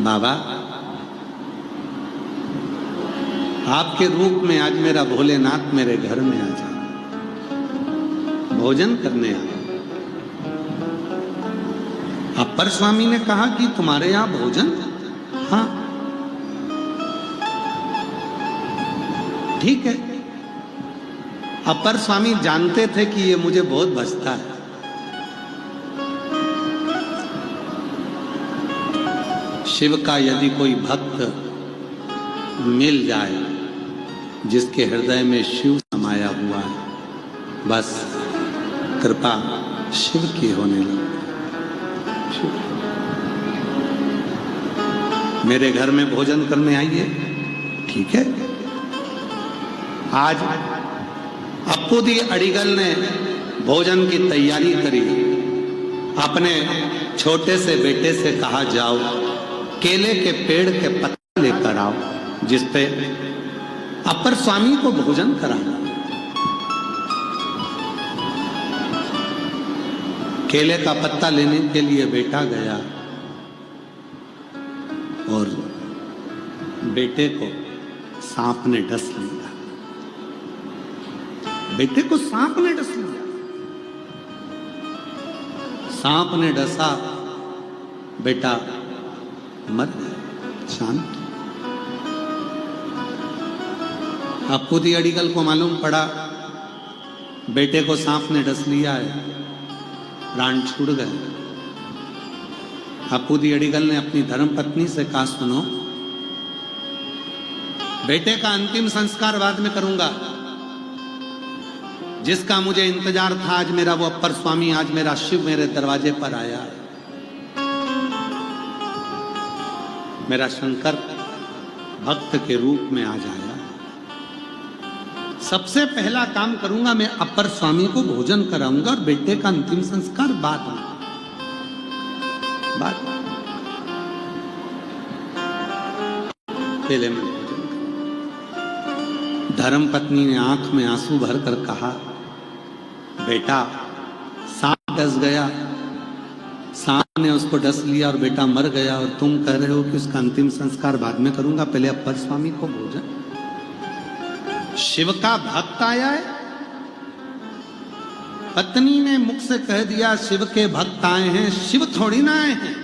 बाबा आपके रूप में आज मेरा भोलेनाथ मेरे घर में आ जाए, भोजन करने आए। अपर स्वामी ने कहा कि तुम्हारे यहां भोजन? हाँ ठीक है। अपर स्वामी जानते थे कि ये मुझे बहुत भजता है। शिव का यदि कोई भक्त मिल जाए जिसके हृदय में शिव समाया हुआ है, बस कृपा शिव की होने लगी। मेरे घर में भोजन करने आइए, ठीक है। आज अप्पू दी अड़ीगल ने भोजन की तैयारी करी। अपने छोटे से बेटे से कहा, जाओ केले के पेड़ के पत्ते लेकर आओ, जिसपे अपर स्वामी को भोजन कराना। केले का पत्ता लेने के लिए बेटा गया और बेटे को सांप ने डस लिया। बेटे को सांप ने डस लिया। सांप ने डसा, बेटा मर गया, शांत। अप्पू दी अड़ीगल को मालूम पड़ा बेटे को सांप ने डस लिया है, प्राण छूट गए। अप्पू दी अड़ीगल ने अपनी धर्मपत्नी से कहा, सुनो बेटे का अंतिम संस्कार बाद में करूंगा, जिसका मुझे इंतजार था आज मेरा वो अपर स्वामी, आज मेरा शिव मेरे दरवाजे पर आया। मेरा शंकर भक्त के रूप में आज आया। सबसे पहला काम करूंगा, मैं अपर स्वामी को भोजन कराऊंगा और बेटे का अंतिम संस्कार बाद में। पहले मैं भोजन करूं। धर्म पत्नी ने आंख में आंसू भरकर कहा, बेटा सांप डस गया, सांप ने उसको डस लिया और बेटा मर गया, और तुम कह रहे हो कि उसका अंतिम संस्कार बाद में करूंगा, पहले अप्पर स्वामी को भोजन। शिव का भक्त आया है, पत्नी ने मुख से कह दिया शिव के भक्त आए हैं, शिव थोड़ी ना आए हैं।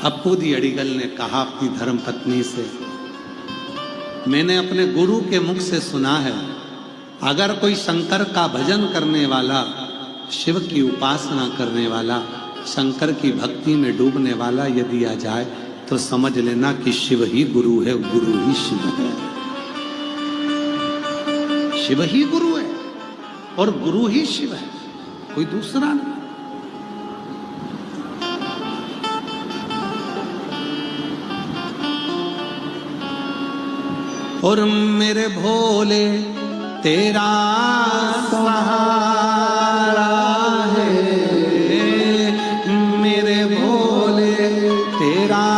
अप्पू दी अडिगल ने कहा अपनी धर्म पत्नी से, मैंने अपने गुरु के मुख से सुना है, अगर कोई शंकर का भजन करने वाला, शिव की उपासना करने वाला, शंकर की भक्ति में डूबने वाला यदि आ जाए तो समझ लेना कि शिव ही गुरु है, गुरु ही शिव है। शिव ही गुरु है और गुरु ही शिव है, कोई दूसरा नहीं। और मेरे भोले तेरा सहारा है, मेरे भोले तेरा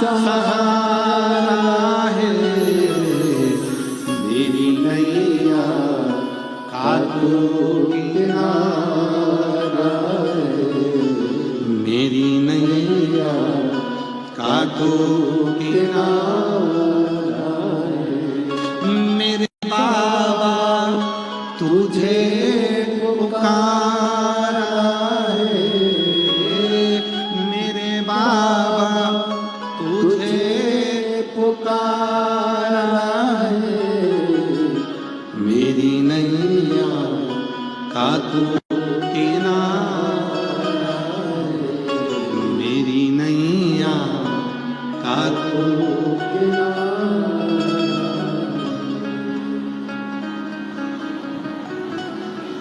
सहारा है, मेरी नैया का तू किनारा है, मेरी नैया का तू किनारा है, मेरे बाबा तुझे पुकारा है, मेरे बाबा तुझे पुकारा है, मेरी नैया का तू किनारा है, मेरी नैया का तू किनारा।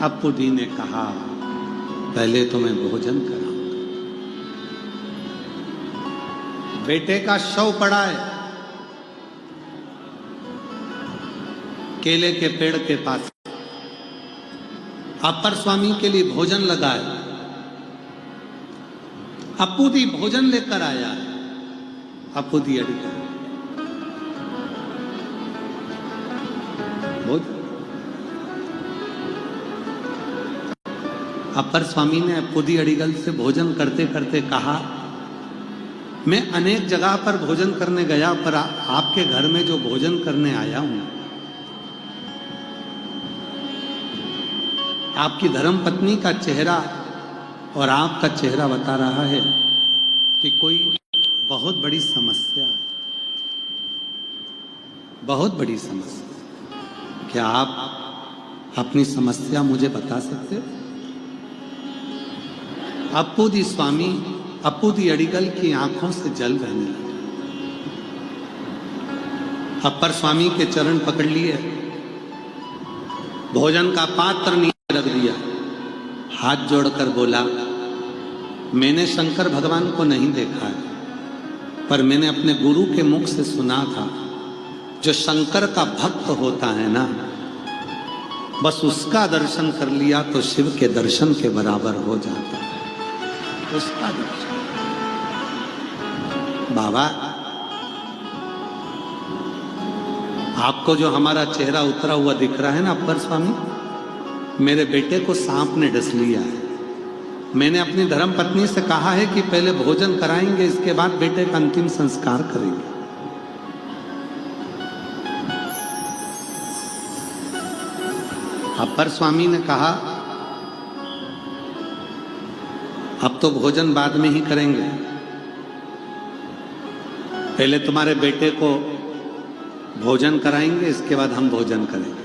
अप्पू जी ने कहा, पहले तो मैं भोजन कराऊंगा। बेटे का शव पड़ा है केले के पेड़ के पास, अप्पर स्वामी के लिए भोजन लगाए। अप्पू जी भोजन लेकर आया, अप्पू जी अडिगल भोजन। अप्पर स्वामी ने अप्पू दी अडिगल से भोजन करते करते कहा, मैं अनेक जगह पर भोजन करने गया, पर आपके घर में जो भोजन करने आया हूं, आपकी धर्म पत्नी का चेहरा और आपका चेहरा बता रहा है कि कोई बहुत बड़ी समस्या है, बहुत बड़ी समस्या। क्या आप अपनी समस्या मुझे बता सकते हो? अप्पू दी स्वामी, अप्पू दी अडिगल की आंखों से जल बहने लगा। अप्पर स्वामी के चरण पकड़ लिए, भोजन का पात्र नीचे रख दिया, हाथ जोड़कर बोला, मैंने शंकर भगवान को नहीं देखा है, पर मैंने अपने गुरु के मुख से सुना था, जो शंकर का भक्त होता है ना, बस उसका दर्शन कर लिया तो शिव के दर्शन के बराबर हो जाता है, उसका दर्शन। बाबा, आपको जो हमारा चेहरा उतरा हुआ दिख रहा है ना अप्पर स्वामी, मेरे बेटे को सांप ने डस लिया है। मैंने अपनी धर्म पत्नी से कहा है कि पहले भोजन कराएंगे, इसके बाद बेटे का अंतिम संस्कार करेंगे। अप्पर स्वामी ने कहा, अब तो भोजन बाद में ही करेंगे, पहले तुम्हारे बेटे को भोजन कराएंगे, इसके बाद हम भोजन करेंगे।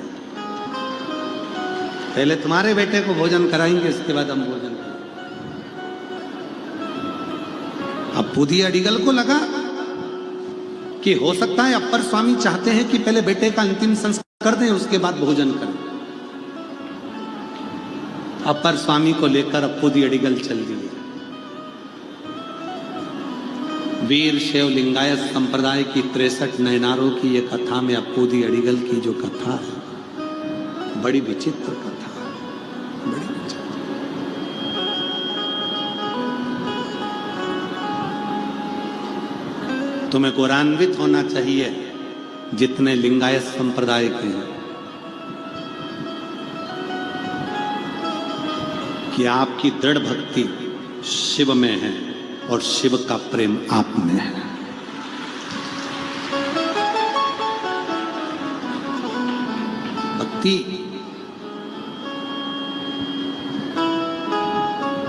पहले तुम्हारे बेटे को भोजन कराएंगे, इसके बाद हम भोजन करेंगे। अप्पू दी अडिगल को लगा कि हो सकता है अप्पर स्वामी चाहते हैं कि पहले बेटे का अंतिम संस्कार कर दें, उसके बाद भोजन करें। अप्पर स्वामी को लेकर अप्पू दी अडिगल चल दिए। वीर शैव लिंगायत संप्रदाय की 63 नयनारों की ये कथा में अप्पू दी अडिगल की जो कथा है, बड़ी विचित्र कथा है, बड़ी विचित्र। तुम्हें गौरवान्वित होना चाहिए जितने लिंगायत संप्रदाय के हैं, कि आपकी दृढ़ भक्ति शिव में है और शिव का प्रेम आप में है। भक्ति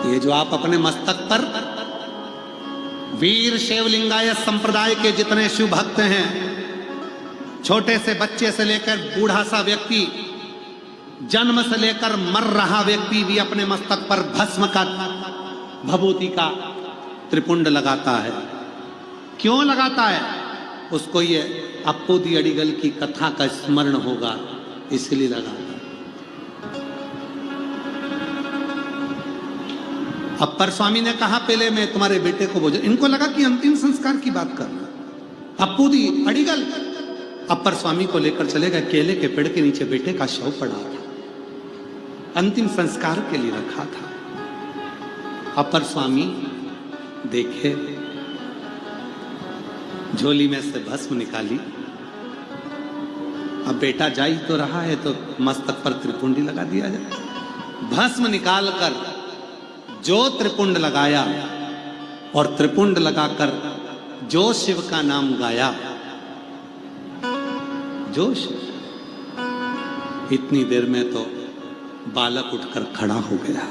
ये जो आप अपने मस्तक पर वीर शैव लिंगायत संप्रदाय के जितने शिव भक्त हैं, छोटे से बच्चे से लेकर बूढ़ा सा व्यक्ति, जन्म से लेकर मर रहा व्यक्ति भी अपने मस्तक पर भस्म का, भभूति का त्रिपुंड लगाता है। क्यों लगाता है? उसको ये अप्पूदी अडिगल की कथा का स्मरण होगा, इसलिए लगाता है। अप्पर स्वामी ने कहा पहले मैं तुम्हारे बेटे को बोझ, इनको लगा कि अंतिम संस्कार की बात कर रहा। अप्पूदी अडिगल अप्पर स्वामी को लेकर चले गए। केले के पेड़ के नीचे बेटे का शव पड़ा था, अंतिम संस्कार के लिए रखा था। अप्पर स्वामी देखे, झोली में से भस्म निकाली। अब बेटा जा ही तो रहा है तो मस्तक पर त्रिपुंडी लगा दिया जाए। भस्म निकालकर जो त्रिपुंड लगाया और त्रिपुंड लगाकर जो शिव का नाम गाया, जो शिव, इतनी देर में तो बालक उठकर खड़ा हो गया।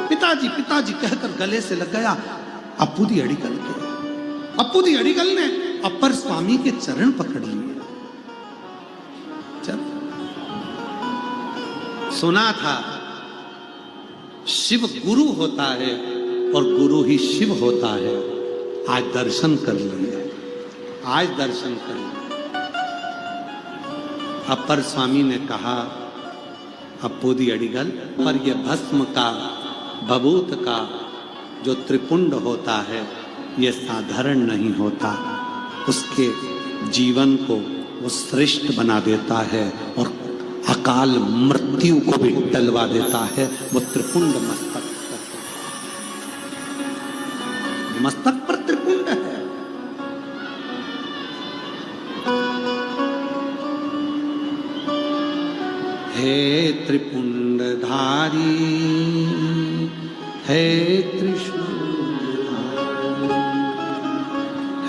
पिताजी पिताजी कहकर गले से लग गया। अप्पूदी अडिगल के, अप्पूदी अडिगल ने अप्पर स्वामी के चरण पकड़ लिए। जब सुना था शिव गुरु होता है और गुरु ही शिव होता है, आज दर्शन कर लिए, आज दर्शन कर लिए। अप्पर स्वामी ने कहा, अप्पूदी अडिगल, पर यह भस्म का, भभूत का जो त्रिपुंड होता है, यह साधारण नहीं होता। उसके जीवन को वो श्रेष्ठ बना देता है और अकाल मृत्यु को भी टलवा देता है। वो त्रिपुंड मस्तक, मस्तक पर त्रिपुंड है। हे त्रिपुंडधारी, हे त्रिशूलधारी,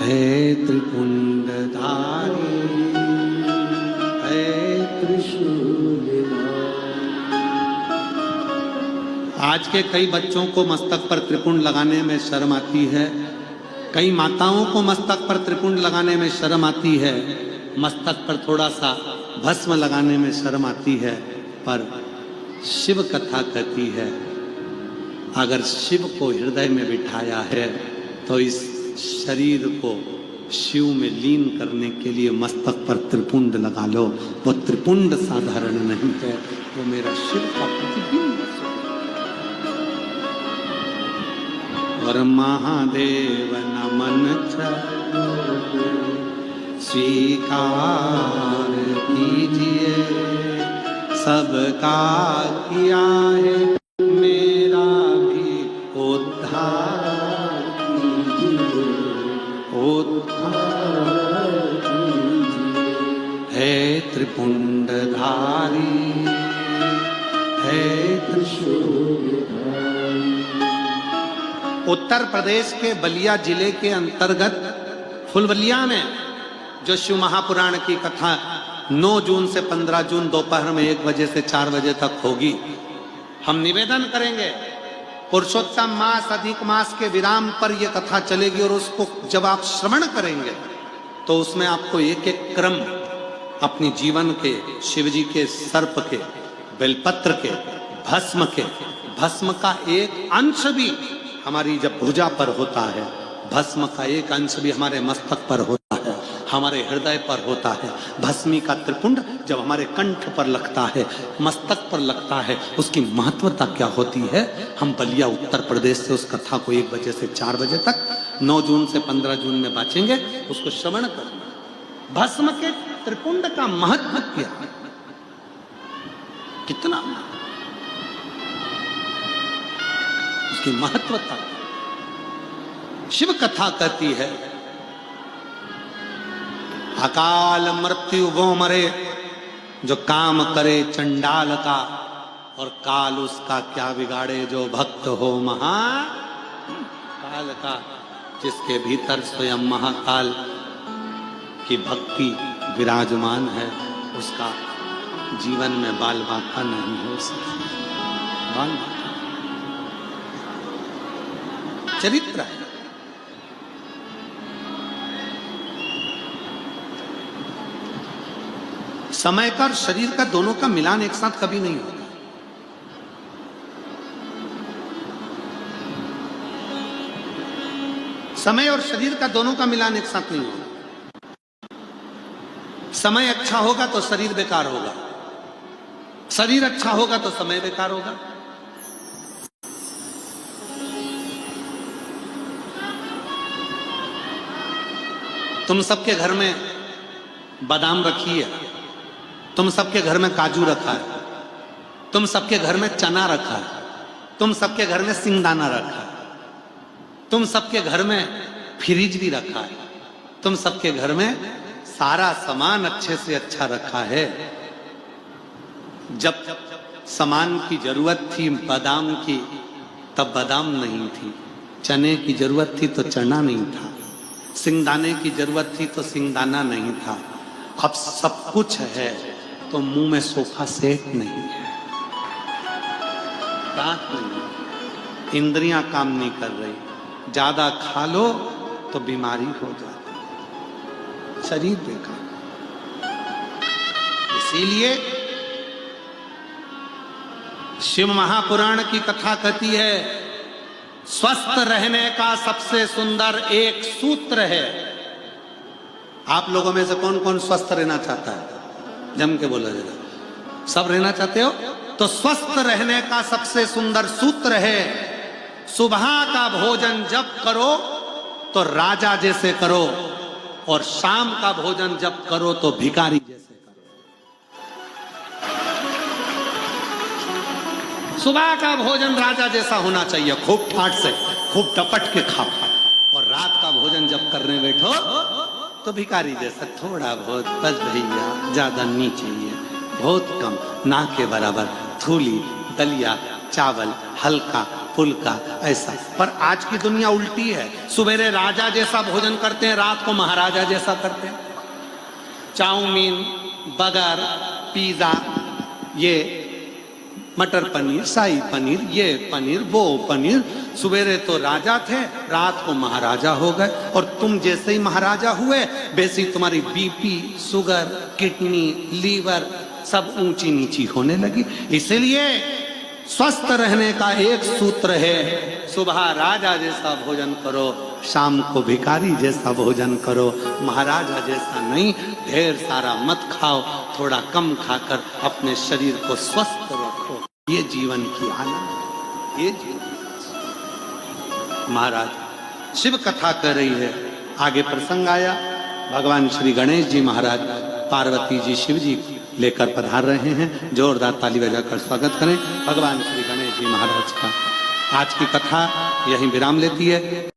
हे त्रिपुंडधारी, हे त्रिशूलधारी। आज के कई बच्चों को मस्तक पर त्रिपुंड लगाने में शर्म आती है, कई माताओं को मस्तक पर त्रिपुंड लगाने में शर्म आती है, मस्तक पर थोड़ा सा भस्म लगाने में शर्म आती है। पर शिव कथा कहती है, अगर शिव को हृदय में बिठाया है तो इस शरीर को शिव में लीन करने के लिए मस्तक पर त्रिपुंड लगा लो। वो त्रिपुंड साधारण नहीं है, वो मेरा शिव का प्रतिबिंब है। और महादेव नमन स्वीकार कीजिए, सबका किया है मेरा भी उद्धार कीजिए, उद्धार कीजिए। हे त्रिपुंडधारी, हे त्रिशूलधारी। उत्तर प्रदेश के बलिया जिले के अंतर्गत फुलवलिया में जो शिव महापुराण की कथा 9 जून से 15 जून दोपहर में 1 बजे से 4 बजे तक होगी। हम निवेदन करेंगे, पुरुषोत्तम मास अधिक मास के विराम पर यह कथा चलेगी और उसको जब आप श्रवण करेंगे तो उसमें आपको एक एक क्रम अपनी जीवन के, शिवजी के सर्प के, बेलपत्र के, भस्म का एक अंश भी हमारी जब भुजा पर होता है, भस्म का एक अंश भी हमारे मस्तक पर होता है, हमारे हृदय पर होता है। भस्मी का त्रिपुंड जब हमारे कंठ पर लगता है, मस्तक पर लगता है, उसकी महत्वता क्या होती है। हम बलिया उत्तर प्रदेश से उस कथा को 1 बजे से 4 बजे तक 9 जून से 15 जून में बांचेंगे, उसको श्रवण करना। भस्म के त्रिपुंड का महत्व क्या है, कितना। उसकी महत्वता। शिव कथा कहती है अकाल मृत्यु वो मरे जो काम करे चंडाल का, और काल उसका क्या बिगाड़े जो भक्त हो महाकाल का। जिसके भीतर स्वयं महाकाल की भक्ति विराजमान है उसका जीवन में बाल बांका नहीं हो सकता। बाल बांका चरित्र है। समय का और शरीर का दोनों का मिलान एक साथ कभी नहीं होता। समय और शरीर का दोनों का मिलान एक साथ नहीं होगा। समय अच्छा होगा तो शरीर बेकार होगा, शरीर अच्छा होगा तो समय बेकार होगा। तुम सबके घर में बादाम रखी है, तुम सबके घर में काजू रखा है, तुम सबके घर में चना रखा है, तुम सबके घर में सिंगदाना रखा है, तुम सबके घर में फ्रिज भी रखा है, तुम सबके घर में सारा सामान अच्छे से अच्छा रखा है। जब सामान की जरूरत थी बादाम की तब बादाम नहीं थी, चने की जरूरत थी तो चना नहीं था, सिंगदाने की जरूरत थी तो सिंगदाना नहीं था। अब सब कुछ है तो मुंह में सोफा सेट नहीं है, दांत नहीं, इंद्रियां काम नहीं कर रही, ज्यादा खा लो तो बीमारी हो जाती, शरीर बेकार। इसीलिए शिव महापुराण की कथा कहती है स्वस्थ रहने का सबसे सुंदर एक सूत्र है। आप लोगों में से कौन कौन स्वस्थ रहना चाहता है? जम के बोलो जरा। सब रहना चाहते हो? तो स्वस्थ रहने का सबसे सुंदर सूत्र है सुबह का भोजन जब करो तो राजा जैसे करो, और शाम का भोजन जब करो तो भिखारी जैसे करो। सुबह का भोजन राजा जैसा होना चाहिए, खूब ठाट से, खूब टपट के खाओ, और रात का भोजन जब करने बैठो तो भिखारी जैसा थोड़ा बहुत, बस भैया ज्यादा नहीं चाहिए, बहुत कम, ना के बराबर, थूली, दलिया, चावल, हल्का फुल्का ऐसा। पर आज की दुनिया उल्टी है, सुबेरे राजा जैसा भोजन करते हैं, रात को महाराजा जैसा करते हैं। चाउमीन, बर्गर, पिज्जा, ये मटर पनीर, शाही पनीर, ये पनीर, वो पनीर। सुबेरे तो राजा थे, रात को महाराजा हो गए, और तुम जैसे ही महाराजा हुए वैसे ही तुम्हारी बीपी, शुगर, किडनी, लीवर सब ऊंची नीची होने लगी। इसलिए स्वस्थ रहने का एक सूत्र है सुबह राजा जैसा भोजन करो, शाम को भिखारी जैसा भोजन करो, महाराजा जैसा नहीं। ढेर सारा मत खाओ, थोड़ा कम खाकर अपने शरीर को स्वस्थ रखो। ये जीवन की आनंद, ये जीवन। महाराज शिव कथा कर रही है, आगे प्रसंग आया, भगवान श्री गणेश जी महाराज पार्वती जी शिव जी लेकर पधार रहे हैं। जोरदार ताली बजाकर स्वागत करें भगवान श्री गणेश जी महाराज का। आज की कथा यहीं विराम लेती है।